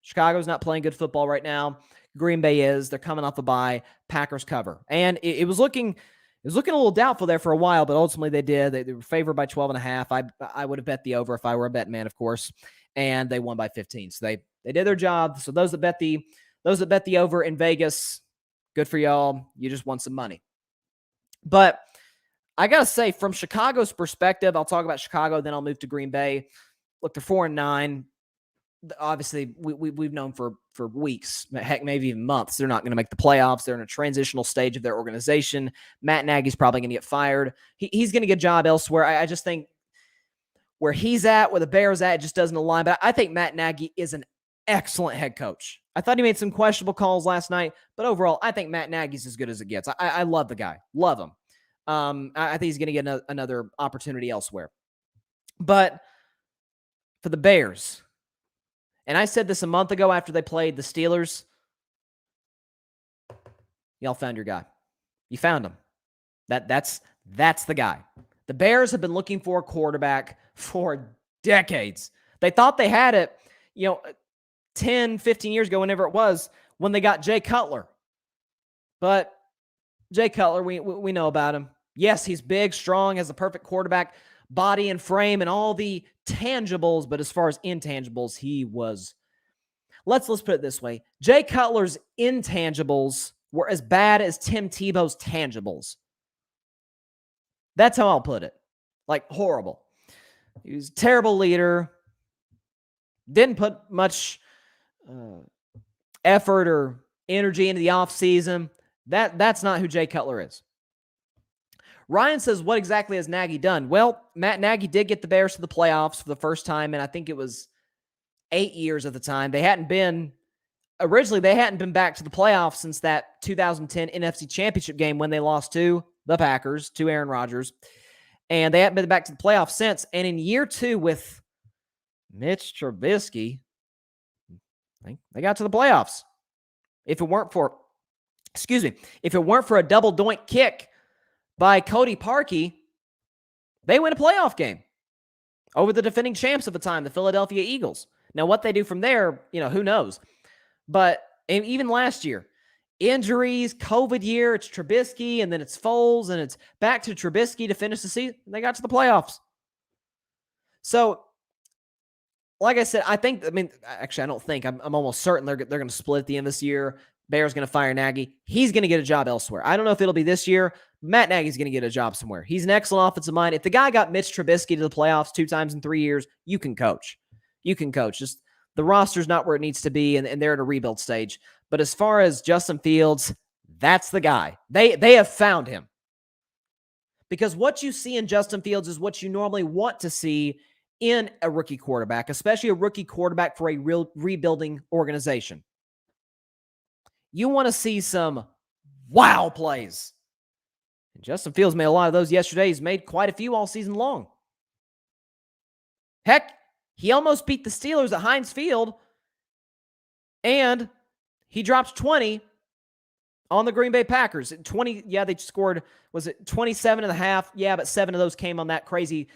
Chicago's not playing good football right now. Green Bay is. They're coming off a bye. Packers cover. And it was looking a little doubtful there for a while, but ultimately they did. They were favored by 12.5. I would have bet the over if I were a betting man, of course. And they won by 15. So they did their job. So those that bet the over in Vegas, good for y'all. You just won some money. But I got to say, from Chicago's perspective, I'll talk about Chicago, then I'll move to Green Bay. Look, they're 4-9. Obviously, we've known for weeks, heck, maybe even months, they're not going to make the playoffs. They're in a transitional stage of their organization. Matt Nagy's probably going to get fired. He's going to get a job elsewhere. I just think where he's at, where the Bears at, it just doesn't align. But I think Matt Nagy is an excellent head coach. I thought he made some questionable calls last night, but overall, I think Matt Nagy's as good as it gets. I love the guy. Love him. I think he's going to get another opportunity elsewhere. But for the Bears, and I said this a month ago after they played the Steelers, y'all found your guy. You found him. That's the guy. The Bears have been looking for a quarterback for decades. They thought they had it, 10, 15 years ago, whenever it was, when they got Jay Cutler. But Jay Cutler, we know about him. Yes, he's big, strong, has a perfect quarterback body and frame and all the tangibles, but as far as intangibles, he was, let's put it this way. Jay Cutler's intangibles were as bad as Tim Tebow's tangibles. That's how I'll put it. Like, horrible. He was a terrible leader. Didn't put much effort or energy into the offseason. That's not who Jay Cutler is. Ryan says, what exactly has Nagy done? Well, Matt Nagy did get the Bears to the playoffs for the first time, and I think it was 8 years at the time. They hadn't been originally they hadn't been back to the playoffs since that 2010 NFC Championship game when they lost to the Packers, to Aaron Rodgers. And they haven't been back to the playoffs since. And in year 2 with Mitch Trubisky, they got to the playoffs. If it weren't for a double doink kick by Cody Parkey, they win a playoff game over the defending champs of the time, the Philadelphia Eagles. Now, what they do from there, who knows? But even last year, injuries, COVID year, it's Trubisky, and then it's Foles, and it's back to Trubisky to finish the season. They got to the playoffs. So, like I said, I don't think. I'm almost certain they're going to split at the end of this year. Bears going to fire Nagy. He's going to get a job elsewhere. I don't know if it'll be this year. Matt Nagy's going to get a job somewhere. He's an excellent offensive mind. If the guy got Mitch Trubisky to the playoffs 2 times in 3 years, you can coach. Just the roster's not where it needs to be, and they're at a rebuild stage. But as far as Justin Fields, that's the guy. They have found him. Because what you see in Justin Fields is what you normally want to see in a rookie quarterback, especially a rookie quarterback for a real rebuilding organization. You want to see some wow plays. And Justin Fields made a lot of those yesterday. He's made quite a few all season long. Heck, he almost beat the Steelers at Heinz Field, and he dropped 20 on the Green Bay Packers. 20, they scored, was it 27 and a half? Yeah, but 7 of those came on that crazy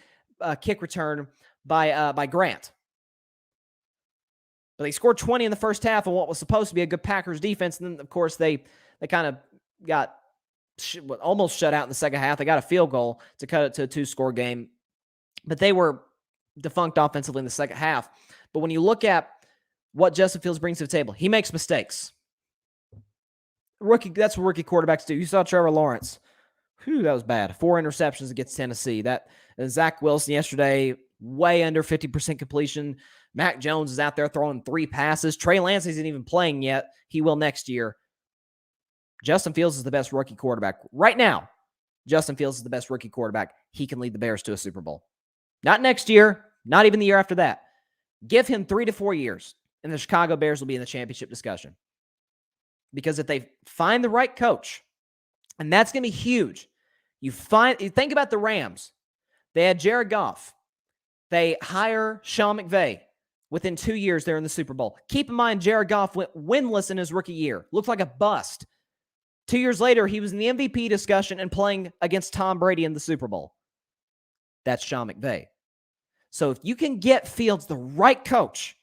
kick return by Grant. But they scored 20 in the first half on what was supposed to be a good Packers defense. And then, of course, they kind of got almost shut out in the second half. They got a field goal to cut it to a 2-score game. But they were defunct offensively in the second half. But when you look at what Justin Fields brings to the table, he makes mistakes. That's what rookie quarterbacks do. You saw Trevor Lawrence. That was bad. 4 interceptions against Tennessee. Zach Wilson yesterday, way under 50% completion. Mac Jones is out there throwing 3 passes. Trey Lance isn't even playing yet. He will next year. Justin Fields is the best rookie quarterback. Right now, Justin Fields is the best rookie quarterback. He can lead the Bears to a Super Bowl. Not next year, not even the year after that. Give him 3 to 4 years, and the Chicago Bears will be in the championship discussion. Because if they find the right coach, and that's going to be huge. You think about the Rams. They had Jared Goff. They hire Sean McVay. Within 2 years, they're in the Super Bowl. Keep in mind, Jared Goff went winless in his rookie year. Looked like a bust. 2 years later, he was in the MVP discussion and playing against Tom Brady in the Super Bowl. That's Sean McVay. So if you can get Fields the right coach,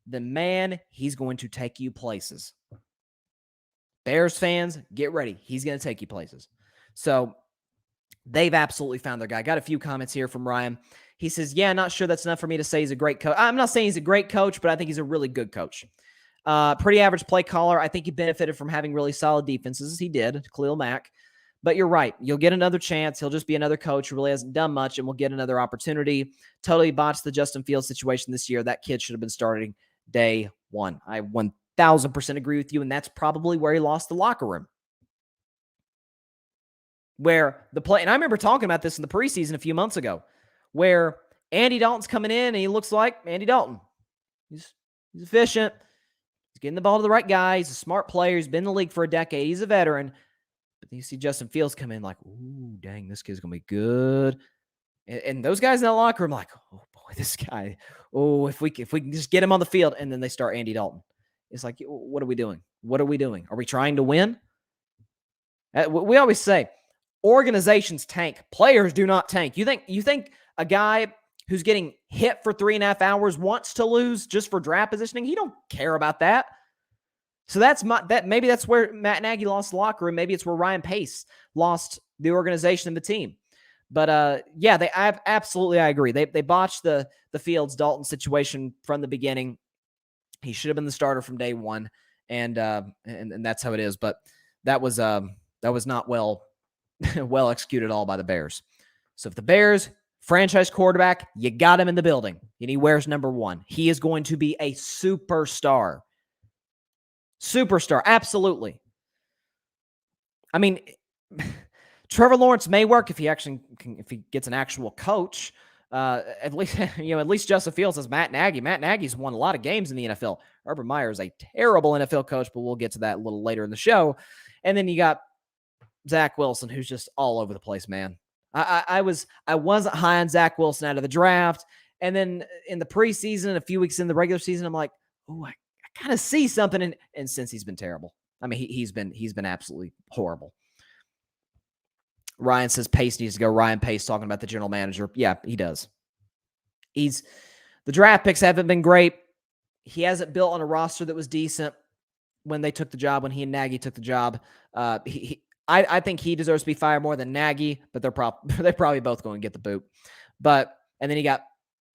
then man, he's going to take you places. Bears fans, get ready. He's going to take you places. So they've absolutely found their guy. Got a few comments here from Ryan. He says, not sure that's enough for me to say he's a great coach. I'm not saying he's a great coach, but I think he's a really good coach. Pretty average play caller. I think he benefited from having really solid defenses. He did, Khalil Mack. But you're right. You'll get another chance. He'll just be another coach who really hasn't done much, and we'll get another opportunity. Totally botched the Justin Fields situation this year. That kid should have been starting day 1. I 1,000% agree with you, and that's probably where he lost the locker room. Where the play, and I remember talking about this in the preseason a few months ago, where Andy Dalton's coming in and he looks like Andy Dalton. He's efficient. He's getting the ball to the right guy. He's a smart player. He's been in the league for a decade. He's a veteran. But then you see Justin Fields come in like, ooh, dang, this kid's going to be good. And those guys in that locker room like, oh, boy, this guy, if we can just get him on the field, and then they start Andy Dalton. It's like, what are we doing? What are we doing? Are we trying to win? We always say, organizations tank. Players do not tank. You think a guy who's getting hit for 3.5 hours wants to lose just for draft positioning? He don't care about that. So maybe that's where Matt Nagy lost the locker room. Maybe it's where Ryan Pace lost the organization and the team. But I agree. They botched the Fields Dalton situation from the beginning. He should have been the starter from day 1, and that's how it is. But that was not well executed at all by the Bears. So if the Bears franchise quarterback, you got him in the building, and he wears number 1. He is going to be a superstar. Superstar, absolutely. I mean, Trevor Lawrence may work if he gets an actual coach. At least Justin Fields has Matt Nagy. Matt Nagy's won a lot of games in the NFL. Urban Meyer is a terrible NFL coach, but we'll get to that a little later in the show. And then you got Zach Wilson, who's just all over the place, man. I wasn't high on Zach Wilson out of the draft. And then in the preseason, a few weeks in the regular season, I'm like, oh, I kind of see something. And since he's been terrible. I mean, he's been absolutely horrible. Ryan says Pace needs to go. Ryan Pace talking about the general manager. Yeah, he does. The draft picks haven't been great. He hasn't built on a roster that was decent when they took the job, when he and Nagy took the job. I think he deserves to be fired more than Nagy, but they're probably both going to get the boot. And then you got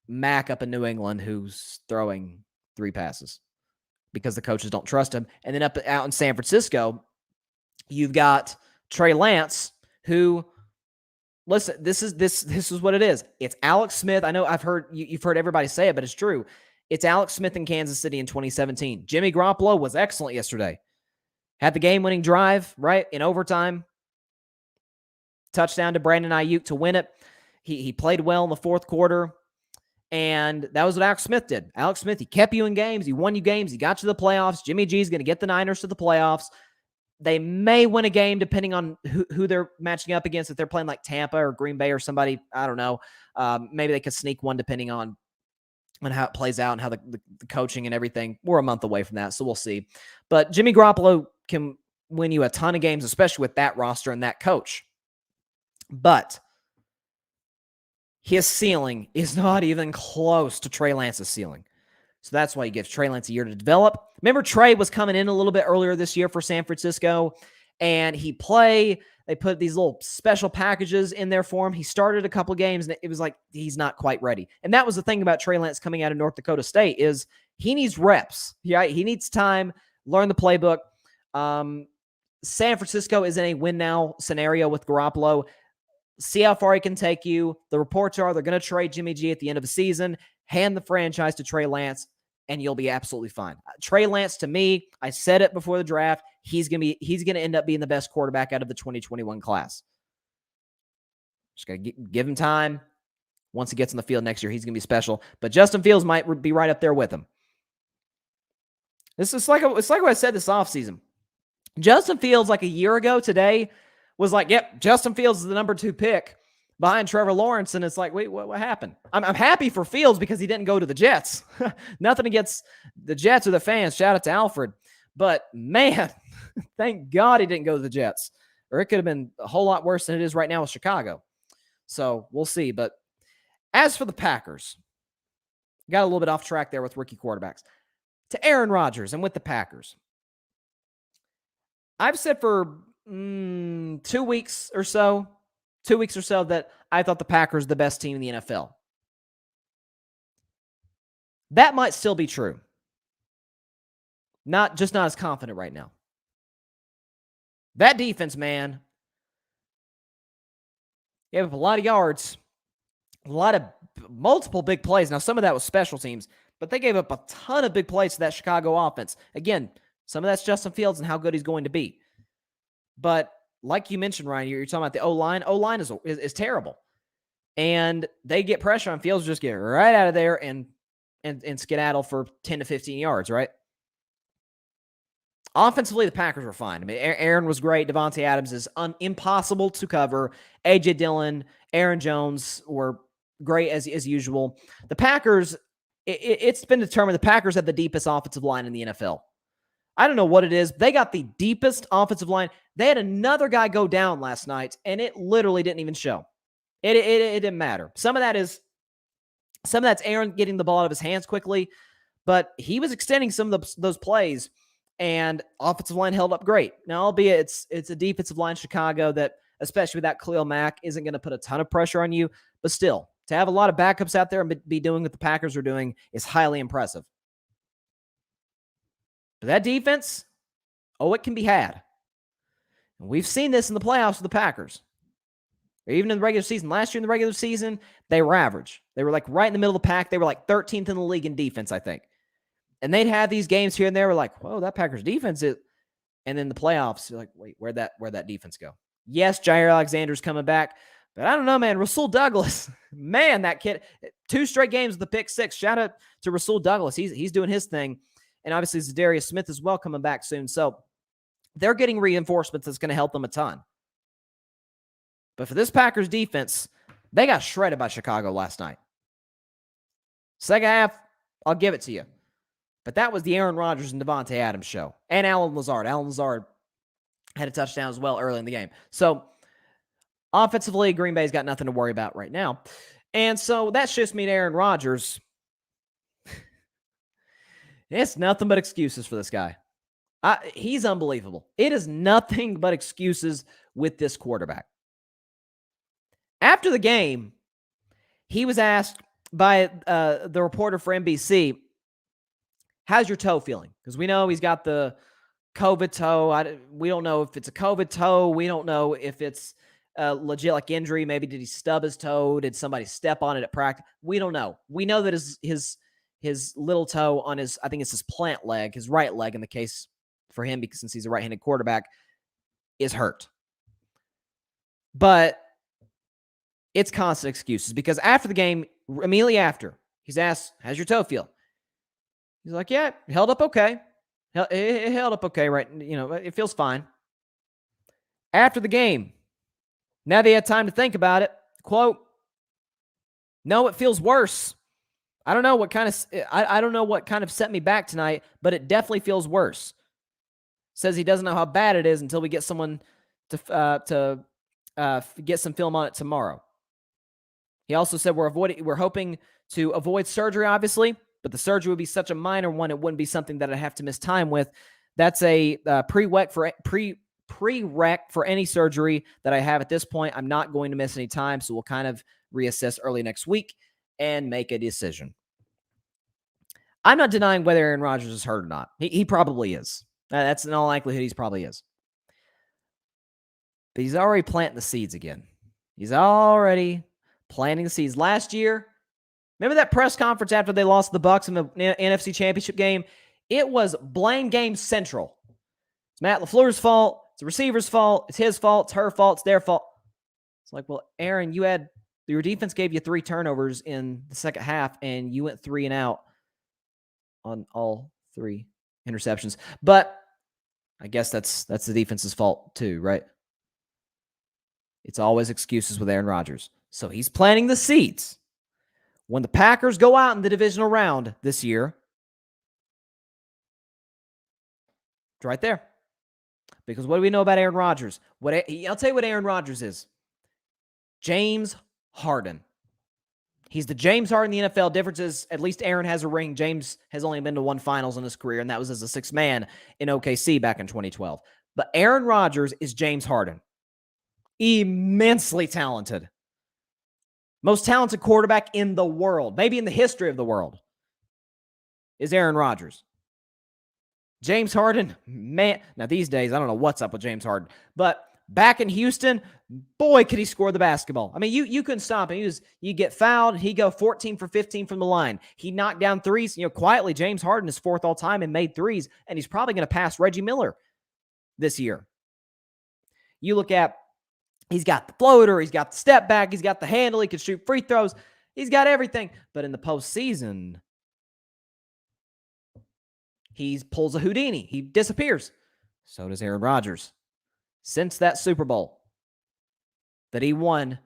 Mack up in New England, who's throwing 3 passes because the coaches don't trust him. And then out in San Francisco, you've got Trey Lance, who, listen, this is what it is. It's Alex Smith. I know you've heard everybody say it, but it's true. It's Alex Smith in Kansas City in 2017. Jimmy Garoppolo was excellent yesterday. Had the game-winning drive, right, in overtime. Touchdown to Brandon Ayuk to win it. He played well in the fourth quarter, and that was what Alex Smith did. Alex Smith, he kept you in games. He won you games. He got you to the playoffs. Jimmy G is going to get the Niners to the playoffs. They may win a game depending on who they're matching up against. If they're playing like Tampa or Green Bay or somebody, I don't know. Maybe they could sneak one depending on how it plays out and how the coaching and everything. We're a month away from that, so we'll see. But Jimmy Garoppolo can win you a ton of games, especially with that roster and that coach. But his ceiling is not even close to Trey Lance's ceiling. So that's why he gives Trey Lance a year to develop. Remember, Trey was coming in a little bit earlier this year for San Francisco, and they put these little special packages in there for him. He started a couple games, and it was like he's not quite ready. And that was the thing about Trey Lance coming out of North Dakota State is he needs reps. Yeah, he needs time, learn the playbook. San Francisco is in a win-now scenario with Garoppolo. See how far he can take you. The reports are they're going to trade Jimmy G at the end of the season, hand the franchise to Trey Lance, and you'll be absolutely fine. Trey Lance, to me, I said it before the draft, he's going to end up being the best quarterback out of the 2021 class. Just got to give him time. Once he gets in the field next year, he's going to be special. But Justin Fields might be right up there with him. It's like what I said this offseason. Justin Fields, like a year ago today, was like, yep, Justin Fields is the number 2 pick behind Trevor Lawrence. And it's like, wait, what happened? I'm happy for Fields because he didn't go to the Jets. Nothing against the Jets or the fans. Shout out to Alfred. But man, thank God he didn't go to the Jets. Or it could have been a whole lot worse than it is right now with Chicago. So we'll see. But as for the Packers, got a little bit off track there with rookie quarterbacks. To Aaron Rodgers and with the Packers. I've said for 2 weeks or so that I thought the Packers the best team in the NFL. That might still be true. Not as confident right now. That defense, man, gave up a lot of yards, multiple big plays. Now, some of that was special teams, but they gave up a ton of big plays to that Chicago offense. Again, some of that's Justin Fields and how good he's going to be. But like you mentioned, Ryan, you're talking about the O-line. O-line is terrible. And they get pressure on Fields, just get right out of there and skedaddle for 10 to 15 yards, right? Offensively, the Packers were fine. I mean, Aaron was great. Devontae Adams is impossible to cover. A.J. Dillon, Aaron Jones were great as usual. The Packers, it's been determined the Packers have the deepest offensive line in the NFL. I don't know what it is. They got the deepest offensive line. They had another guy go down last night, and it literally didn't even show. It didn't matter. Some of that's Aaron getting the ball out of his hands quickly, but he was extending some of those plays, and offensive line held up great. Now, albeit it's a defensive line, Chicago, that, especially with that Khalil Mack, isn't going to put a ton of pressure on you, but still, to have a lot of backups out there and be doing what the Packers are doing is highly impressive. But that defense, it can be had. And we've seen this in the playoffs with the Packers. Or even in the regular season. Last year in the regular season, they were average. They were like right in the middle of the pack. They were like 13th in the league in defense, I think. And they'd have these games here and there. We're like, whoa, that Packers defense is. And then the playoffs, you're like, wait, where'd that defense go? Yes, Jair Alexander's coming back, But I don't know, man. Rasul Douglas, man, that kid, 2 straight games with the pick 6. Shout out to Rasul Douglas. He's doing his thing. And obviously Zadarius Smith as well coming back soon. So they're getting reinforcements that's going to help them a ton. But for this Packers defense, they got shredded by Chicago last night. Second half, I'll give it to you. But that was the Aaron Rodgers and Devontae Adams show. And Allen Lazard. Allen Lazard had a touchdown as well early in the game. So offensively, Green Bay's got nothing to worry about right now. And so that shifts me to Aaron Rodgers. It's nothing but excuses for this guy. He's unbelievable. It is nothing but excuses with this quarterback. After the game, he was asked by the reporter for NBC, how's your toe feeling? Because we know he's got the COVID toe. We don't know if it's a COVID toe. We don't know if it's a legit like injury. Maybe did he stub his toe? Did somebody step on it at practice? We don't know. We know that his little toe on his, I think it's his plant leg, his right leg in the case for him, because since he's a right-handed quarterback, is hurt. But it's constant excuses, because after the game, immediately after, he's asked, how's your toe feel? He's like, yeah, it held up okay. It held up okay, right? You know, it feels fine. After the game, now they had time to think about it. Quote, no, it feels worse. I don't know what kind of set me back tonight, but it definitely feels worse. Says he doesn't know how bad it is until we get someone to get some film on it tomorrow. He also said we're hoping to avoid surgery, obviously, but the surgery would be such a minor one, it wouldn't be something that I'd have to miss time with. That's a prereq for any surgery that I have at this point. I'm not going to miss any time, so we'll kind of reassess early next week and make a decision. I'm not denying whether Aaron Rodgers is hurt or not. He probably is. That's in all likelihood he probably is. But he's already planting the seeds again. He's already planting the seeds. Last year, remember that press conference after they lost the Bucs in the NFC Championship game? It was blame game central. It's Matt LaFleur's fault. It's the receiver's fault. It's his fault. It's her fault. It's their fault. It's like, well, Aaron, your defense gave you 3 turnovers in the second half, and you went 3 and out on all 3 interceptions. But I guess that's the defense's fault too, right? It's always excuses with Aaron Rodgers. So he's planting the seeds. When the Packers go out in the divisional round this year, it's right there. Because what do we know about Aaron Rodgers? I'll tell you what Aaron Rodgers is. James Harden. He's the James Harden in the NFL. Difference is, at least Aaron has a ring. James has only been to 1 finals in his career, and that was as a 6th man in OKC back in 2012. But Aaron Rodgers is James Harden. Immensely talented. Most talented quarterback in the world, maybe in the history of the world, is Aaron Rodgers. James Harden, man. Now, these days, I don't know what's up with James Harden, but back in Houston, boy, could he score the basketball. I mean, you couldn't stop him. You get fouled, he'd go 14 for 15 from the line. He knocked down threes. Quietly, James Harden is 4th all time and made threes, and he's probably going to pass Reggie Miller this year. You look at, he's got the floater, he's got the step back, he's got the handle, he can shoot free throws, he's got everything. But in the postseason, he pulls a Houdini. He disappears. So does Aaron Rodgers. Since that Super Bowl that he won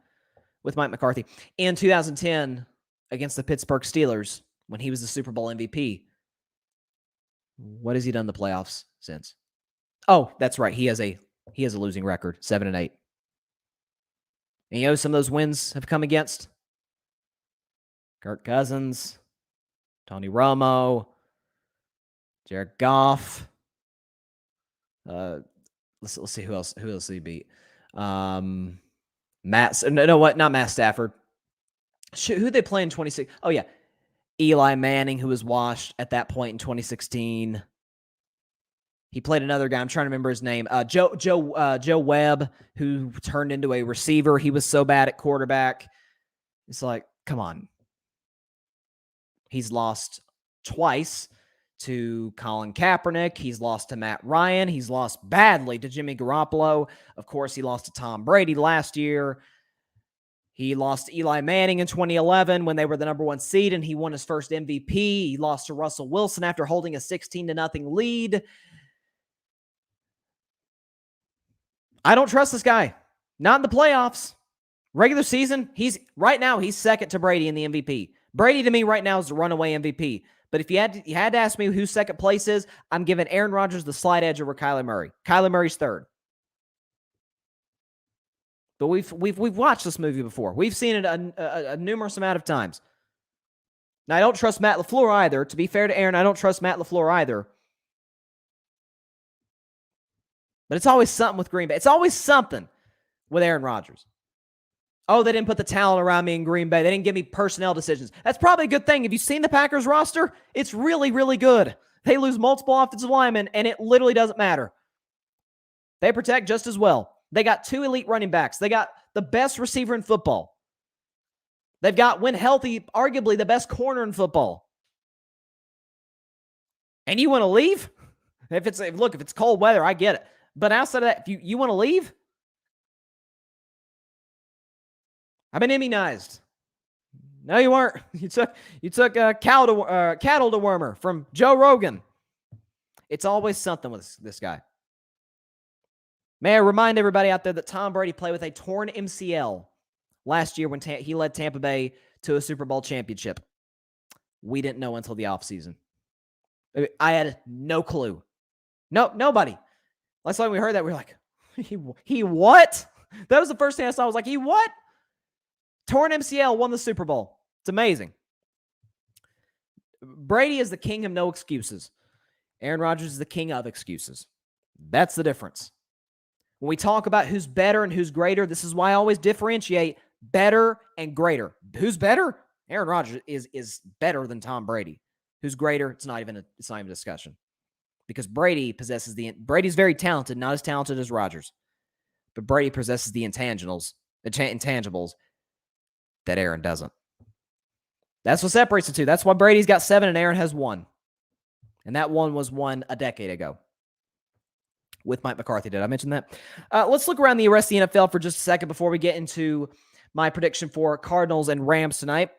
with Mike McCarthy in 2010 against the Pittsburgh Steelers when he was the Super Bowl MVP, what has he done in the playoffs since? Oh, that's right. He has a losing record, 7-8. And some of those wins have come against Kirk Cousins, Tony Romo, Jared Goff. Let's see who else he beat. Not Matt Stafford. Who they play in 26? Oh yeah, Eli Manning, who was washed at that point in 2016. He played another guy. I'm trying to remember his name. Joe Webb, who turned into a receiver. He was so bad at quarterback. It's like, come on. He's lost twice to Colin Kaepernick. He's lost to Matt Ryan. He's lost badly to Jimmy Garoppolo. Of course, he lost to Tom Brady last year. He lost to Eli Manning in 2011 when they were the number 1 seed and he won his first MVP. He lost to Russell Wilson after holding a 16-0 lead. I don't trust this guy. Not in the playoffs. Regular season, right now he's second to Brady in the MVP. Brady to me right now is the runaway MVP. But if you had to ask me who second place is, I'm giving Aaron Rodgers the slight edge over Kyler Murray. Kyler Murray's third. But we've watched this movie before. We've seen it a numerous amount of times. Now, I don't trust Matt LaFleur either. To be fair to Aaron, I don't trust Matt LaFleur either. But it's always something with Green Bay. It's always something with Aaron Rodgers. Oh, they didn't put the talent around me in Green Bay. They didn't give me personnel decisions. That's probably a good thing. Have you seen the Packers roster? It's really, really good. They lose multiple offensive linemen, and it literally doesn't matter. They protect just as well. They got 2 elite running backs. They got the best receiver in football. They've got, when healthy, arguably the best corner in football. And you want to leave? If it's cold weather, I get it. But outside of that, if you want to leave? I've been immunized. No, you weren't. You took cattle dewormer from Joe Rogan. It's always something with this guy. May I remind everybody out there that Tom Brady played with a torn MCL last year when he led Tampa Bay to a Super Bowl championship. We didn't know until the offseason. I had no clue. Nobody. Last time we heard that, we were like, he what? That was the first thing I saw. I was like, he what? Torn MCL, won the Super Bowl. It's amazing. Brady is the king of no excuses. Aaron Rodgers is the king of excuses. That's the difference. When we talk about who's better and who's greater, this is why I always differentiate better and greater. Who's better? Aaron Rodgers is better than Tom Brady. Who's greater? It's not even a discussion. Because Brady's very talented, not as talented as Rodgers. But Brady possesses the intangibles that Aaron doesn't. That's what separates the two. That's why Brady's got 7 and Aaron has 1. And that one was won a decade ago. With Mike McCarthy. Did I mention that? Let's look around the rest of the NFL for just a second before we get into my prediction for Cardinals and Rams tonight.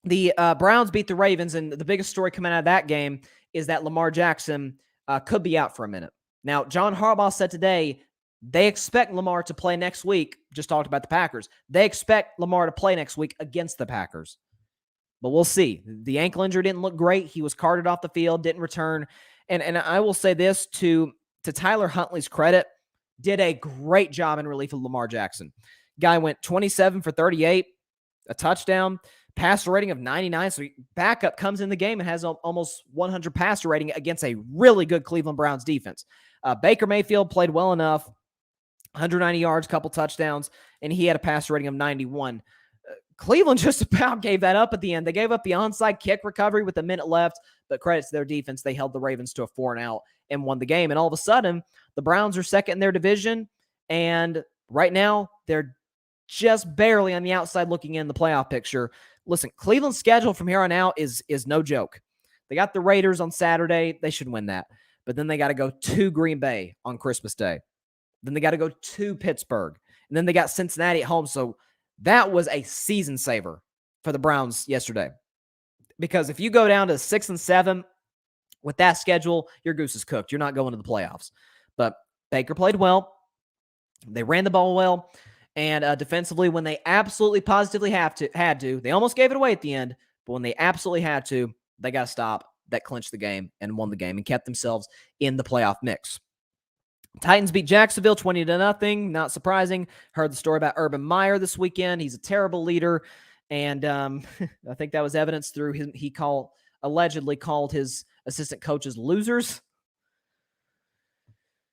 The Browns beat the Ravens, and the biggest story coming out of that game is that Lamar Jackson could be out for a minute. Now, John Harbaugh said today they expect Lamar to play next week. Just talked about the Packers. They expect Lamar to play next week against the Packers. But we'll see. The ankle injury didn't look great. He was carted off the field, didn't return. And I will say this to Tyler Huntley's credit, did a great job in relief of Lamar Jackson. Guy went 27 for 38, a touchdown, passer rating of 99. So backup comes in the game and has almost 100 passer rating against a really good Cleveland Browns defense. Baker Mayfield played well enough, 190 yards, couple touchdowns, and he had a passer rating of 91. Cleveland just about gave that up at the end. They gave up the onside kick recovery with a minute left, but credit to their defense, they held the Ravens to a 4-and-out and won the game. And all of a sudden, the Browns are second in their division, and right now, they're just barely on the outside looking in the playoff picture. Listen, Cleveland's schedule from here on out is no joke. They got the Raiders on Saturday. They should win that. But then they got to go to Green Bay on Christmas Day. Then they got to go to Pittsburgh. And then they got Cincinnati at home. So that was a season saver for the Browns yesterday. Because if you go down to 6 and 7 with that schedule, your goose is cooked. You're not going to the playoffs. But Baker played well. They ran the ball well. And defensively, when they absolutely positively had to, they almost gave it away at the end. But when they absolutely had to, they got to stop. That clinched the game and won the game and kept themselves in the playoff mix. Titans beat Jacksonville 20-0. Not surprising. Heard the story about Urban Meyer this weekend. He's a terrible leader. And I think that was evidenced through he allegedly called his assistant coaches losers.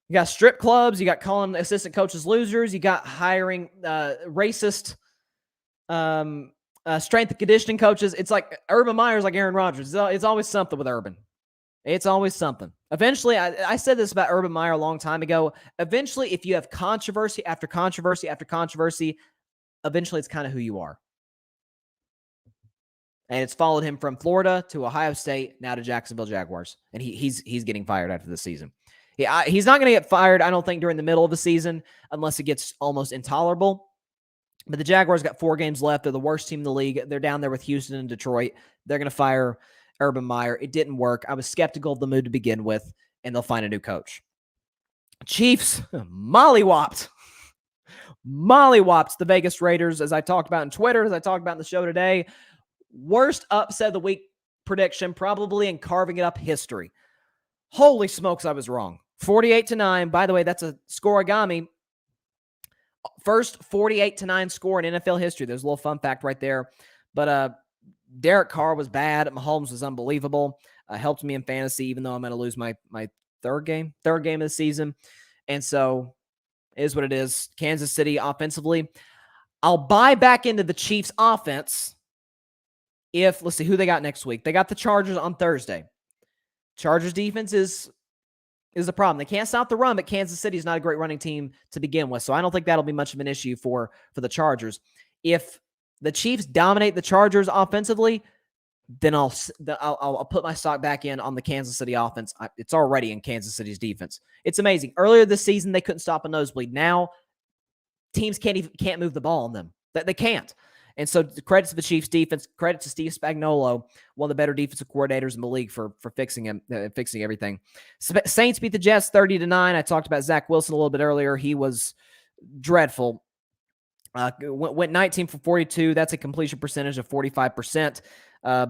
You got strip clubs. You got calling assistant coaches losers. You got hiring racist strength and conditioning coaches. It's like Urban Meyer's like Aaron Rodgers. It's always something with Urban. It's always something. Eventually, I said this about Urban Meyer a long time ago. Eventually, if you have controversy after controversy after controversy, eventually it's kind of who you are. And it's followed him from Florida to Ohio State, now to Jacksonville Jaguars. And he's getting fired after the season. He's not going to get fired, I don't think, during the middle of the season unless it gets almost intolerable. But the Jaguars got 4 games left. They're the worst team in the league. They're down there with Houston and Detroit. They're going to fire Urban Meyer. It didn't work. I was skeptical of the move to begin with, and they'll find a new coach. Chiefs mollywopped the Vegas Raiders, as I talked about on Twitter, as I talked about in the show today. Worst upset of the week prediction, probably in carving it up history. Holy smokes, I was wrong. 48-9. By the way, that's a scoreagami. First 48-9 score in NFL history. There's a little fun fact right there. But Derek Carr was bad. Mahomes was unbelievable. Helped me in fantasy, even though I'm going to lose my third game of the season. And so it is what it is. Kansas City offensively. I'll buy back into the Chiefs offense if, let's see who they got next week. They got the Chargers on Thursday. Chargers defense is the problem. They can't stop the run, but Kansas City is not a great running team to begin with. So I don't think that'll be much of an issue for the Chargers. If the Chiefs dominate the Chargers offensively, then I'll put my stock back in on the Kansas City offense. It's already in Kansas City's defense. It's amazing. Earlier this season, they couldn't stop a nosebleed. Now, teams can't move the ball on them. They can't. And so credit to the Chiefs defense, credit to Steve Spagnuolo, one of the better defensive coordinators in the league for fixing everything. Saints beat the Jets 30-9. I talked about Zach Wilson a little bit earlier. He was dreadful. Went 19 for 42. That's a completion percentage of 45%.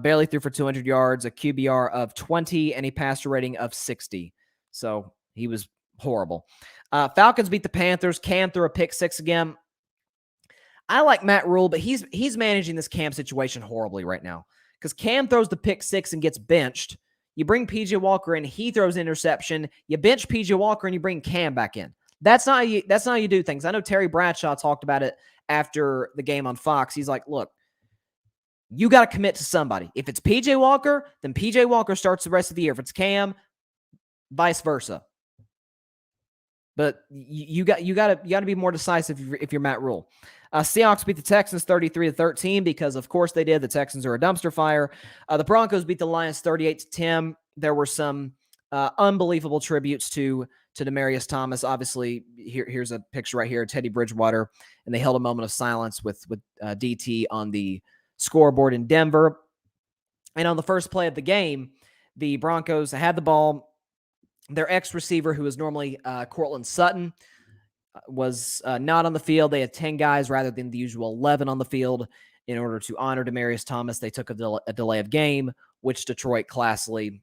Barely threw for 200 yards, a QBR of 20, and a passer rating of 60. So he was horrible. Falcons beat the Panthers. Cam threw a pick 6 again. I like Matt Rule, but he's managing this Cam situation horribly right now because Cam throws the pick 6 and gets benched. You bring PJ Walker in, he throws an interception. You bench PJ Walker and you bring Cam back in. That's not how you do things. I know Terry Bradshaw talked about it after the game on Fox. He's like, look, you got to commit to somebody. If it's PJ Walker, then PJ Walker starts the rest of the year. If it's Cam, vice versa. But you got to be more decisive if you're Matt Rule. Seahawks beat the Texans 33-13 because, of course, they did. The Texans are a dumpster fire. The Broncos beat the Lions 38-10. There were some unbelievable tributes to Demarcus Thomas. Obviously, here's a picture right here, Teddy Bridgewater, and they held a moment of silence with DT on the scoreboard in Denver. And on the first play of the game, the Broncos had the ball. Their ex-receiver, who is normally Cortland Sutton, was not on the field. They had 10 guys rather than the usual 11 on the field. In order to honor Demarcus Thomas, they took a delay of game, which Detroit classily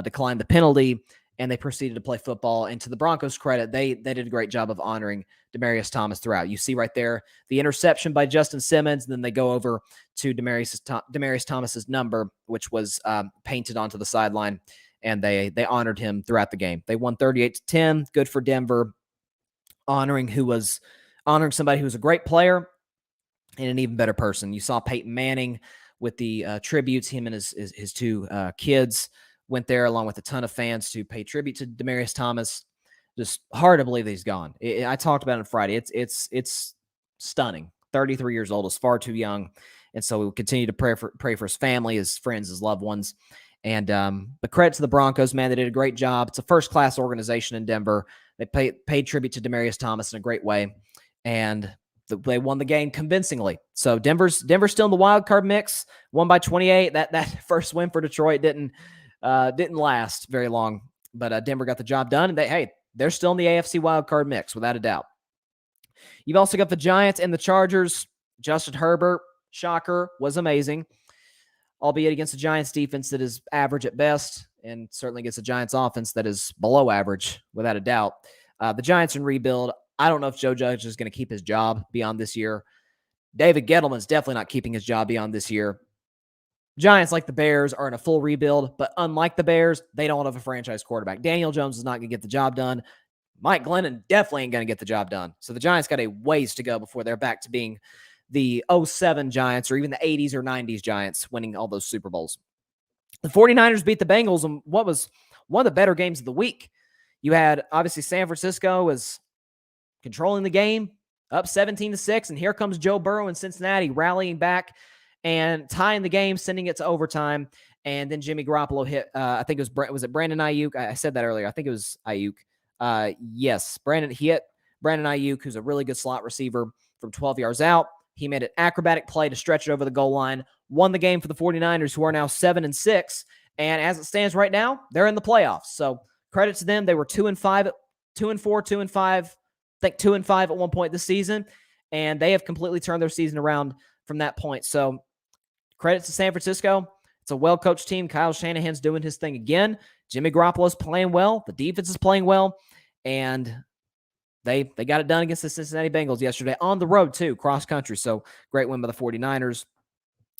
declined the penalty, and they proceeded to play football. And to the Broncos' credit, they did a great job of honoring Demarcus Thomas throughout. You see right there the interception by Justin Simmons, and then they go over to Demarcus Thomas's number, which was painted onto the sideline. And they honored him throughout the game. They won 38-10. Good for Denver, honoring somebody who was a great player and an even better person. You saw Peyton Manning with the tributes. Him and his 2 kids went there along with a ton of fans to pay tribute to Demarcus Thomas. Just hard to believe that he's gone. I talked about it on Friday. It's stunning. 33 years old is far too young, and so we will continue to pray for his family, his friends, his loved ones. And but credit to the Broncos, man. They did a great job. It's a first-class organization in Denver. They paid tribute to Demarcus Thomas in a great way, and they won the game convincingly. So Denver's still in the wild card mix. Won by 28. That first win for Detroit didn't last very long, but Denver got the job done. And they're still in the AFC wild card mix without a doubt. You've also got the Giants and the Chargers. Justin Herbert, shocker, was amazing, albeit against the Giants defense that is average at best, and certainly against the Giants offense that is below average, without a doubt. The Giants in rebuild. I don't know if Joe Judge is going to keep his job beyond this year. David Gettleman's definitely not keeping his job beyond this year. Giants, like the Bears, are in a full rebuild, but unlike the Bears, they don't have a franchise quarterback. Daniel Jones is not going to get the job done. Mike Glennon definitely ain't going to get the job done. So the Giants got a ways to go before they're back to being the 07 Giants or even the 80s or 90s Giants winning all those Super Bowls. The 49ers beat the Bengals in what was one of the better games of the week. You had, obviously, San Francisco was controlling the game, up 17-6, and here comes Joe Burrow in Cincinnati rallying back and tying the game, sending it to overtime. And then Jimmy Garoppolo hit, I think was it Brandon Ayuk? I said that earlier. I think it was Ayuk. Yes, he hit Brandon Ayuk, who's a really good slot receiver, from 12 yards out. He made an acrobatic play to stretch it over the goal line, won the game for the 49ers, who are now 7-6. And as it stands right now, they're in the playoffs. So credit to them. They were 2-5, 2-4, 2-5, I think 2-5 at one point this season. And they have completely turned their season around from that point. So credit to San Francisco. It's a well-coached team. Kyle Shanahan's doing his thing again. Jimmy Garoppolo's playing well. The defense is playing well. And they got it done against the Cincinnati Bengals yesterday on the road, too, cross-country. So great win by the 49ers.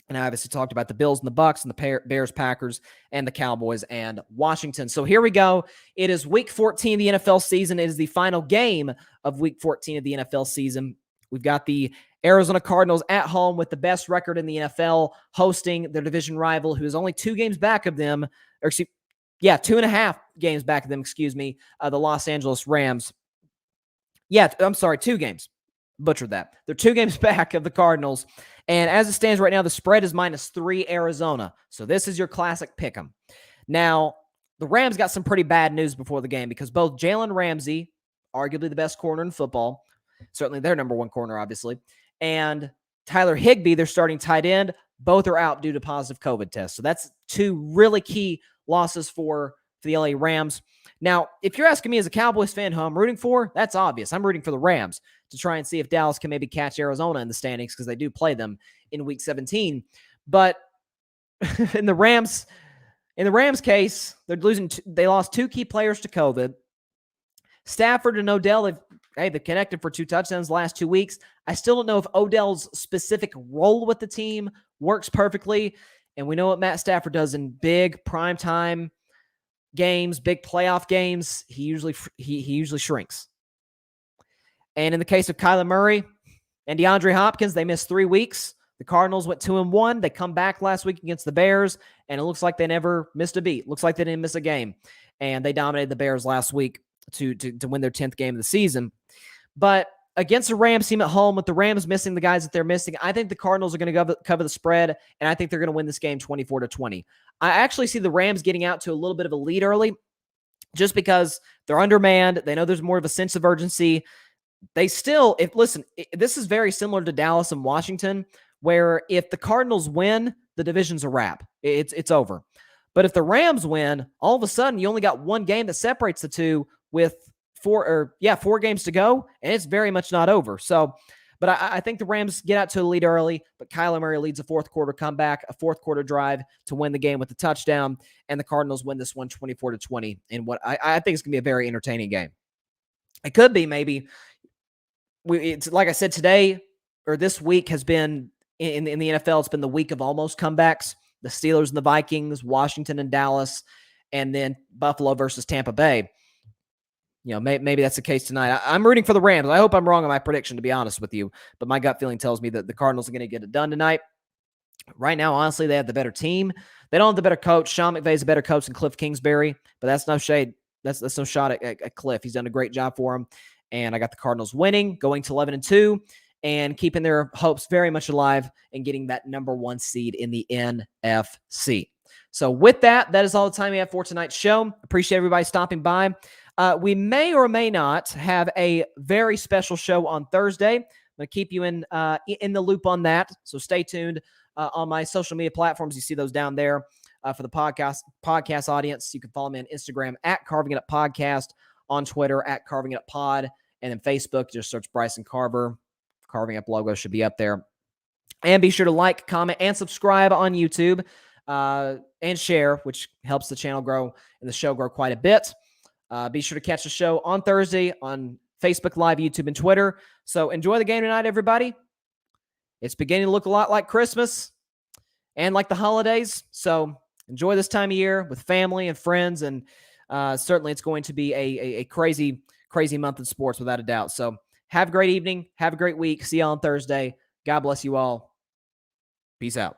And I obviously talked about the Bills and the Bucs and the Bears, Packers, and the Cowboys and Washington. So here we go. It is Week 14 of the NFL season. It is the final game of Week 14 of the NFL season. We've got the Arizona Cardinals at home with the best record in the NFL, hosting their division rival, who is only 2 games back of them, or 2.5 games back of them, the Los Angeles Rams. 2 games. Butchered that. They're 2 games back of the Cardinals. And as it stands right now, the spread is -3 Arizona. So this is your classic pick 'em. Now, the Rams got some pretty bad news before the game because both Jalen Ramsey, arguably the best corner in football, certainly their number 1 corner, obviously, and Tyler Higbee, their starting tight end, both are out due to positive COVID tests. So that's 2 really key losses for the LA Rams. Now, if you're asking me as a Cowboys fan who I'm rooting for, that's obvious. I'm rooting for the Rams to try and see if Dallas can maybe catch Arizona in the standings because they do play them in Week 17. But in the Rams case, they lost 2 key players to COVID. Stafford and Odell, they've connected for 2 touchdowns the last 2 weeks. I still don't know if Odell's specific role with the team works perfectly. And we know what Matt Stafford does in big primetime games, big playoff games. He usually shrinks. And in the case of Kyler Murray and DeAndre Hopkins, they missed 3 weeks. The Cardinals went 2-1. They come back last week against the Bears, and it looks like they never missed a beat. Looks like they didn't miss a game. And they dominated the Bears last week to win their 10th game of the season. But against the Rams team at home, with the Rams missing the guys that they're missing, I think the Cardinals are going to cover the spread, and I think they're going to win this game 24-20. I actually see the Rams getting out to a little bit of a lead early just because they're undermanned. They know there's more of a sense of urgency. This is very similar to Dallas and Washington, where if the Cardinals win, the division's a wrap. It's over. But if the Rams win, all of a sudden you only got 1 game that separates the two with 4 games to go, and it's very much not over. So, but I think the Rams get out to a lead early, but Kyler Murray leads a 4th quarter comeback, a 4th quarter drive to win the game with a touchdown, and the Cardinals win this one 24-20 in what I think is going to be a very entertaining game. It could be maybe. It's like I said, today or this week has been in the NFL. It's been the week of almost comebacks. The Steelers and the Vikings, Washington and Dallas, and then Buffalo versus Tampa Bay. Maybe that's the case tonight. I'm rooting for the Rams. I hope I'm wrong on my prediction, to be honest with you. But my gut feeling tells me that the Cardinals are going to get it done tonight. Right now, honestly, they have the better team. They don't have the better coach. Sean McVay's a better coach than Cliff Kingsbury, but that's no shade. That's no shot at Cliff. He's done a great job for him. And I got the Cardinals winning, going to 11-2, and keeping their hopes very much alive and getting that number 1 seed in the NFC. So with that is all the time we have for tonight's show. Appreciate everybody stopping by. We may or may not have a very special show on Thursday. I'm going to keep you in the loop on that. So stay tuned on my social media platforms. You see those down there for the podcast audience. You can follow me on Instagram at Carving It Up Podcast, on Twitter at Carving It Up Pod, and then Facebook, just search Bryson Carver. Carving Up logo should be up there. And be sure to like, comment, and subscribe on YouTube and share, which helps the channel grow and the show grow quite a bit. Be sure to catch the show on Thursday on Facebook Live, YouTube, and Twitter. So enjoy the game tonight, everybody. It's beginning to look a lot like Christmas and like the holidays. So enjoy this time of year with family and friends. And certainly it's going to be a crazy month in sports without a doubt. So have a great evening. Have a great week. See you on Thursday. God bless you all. Peace out.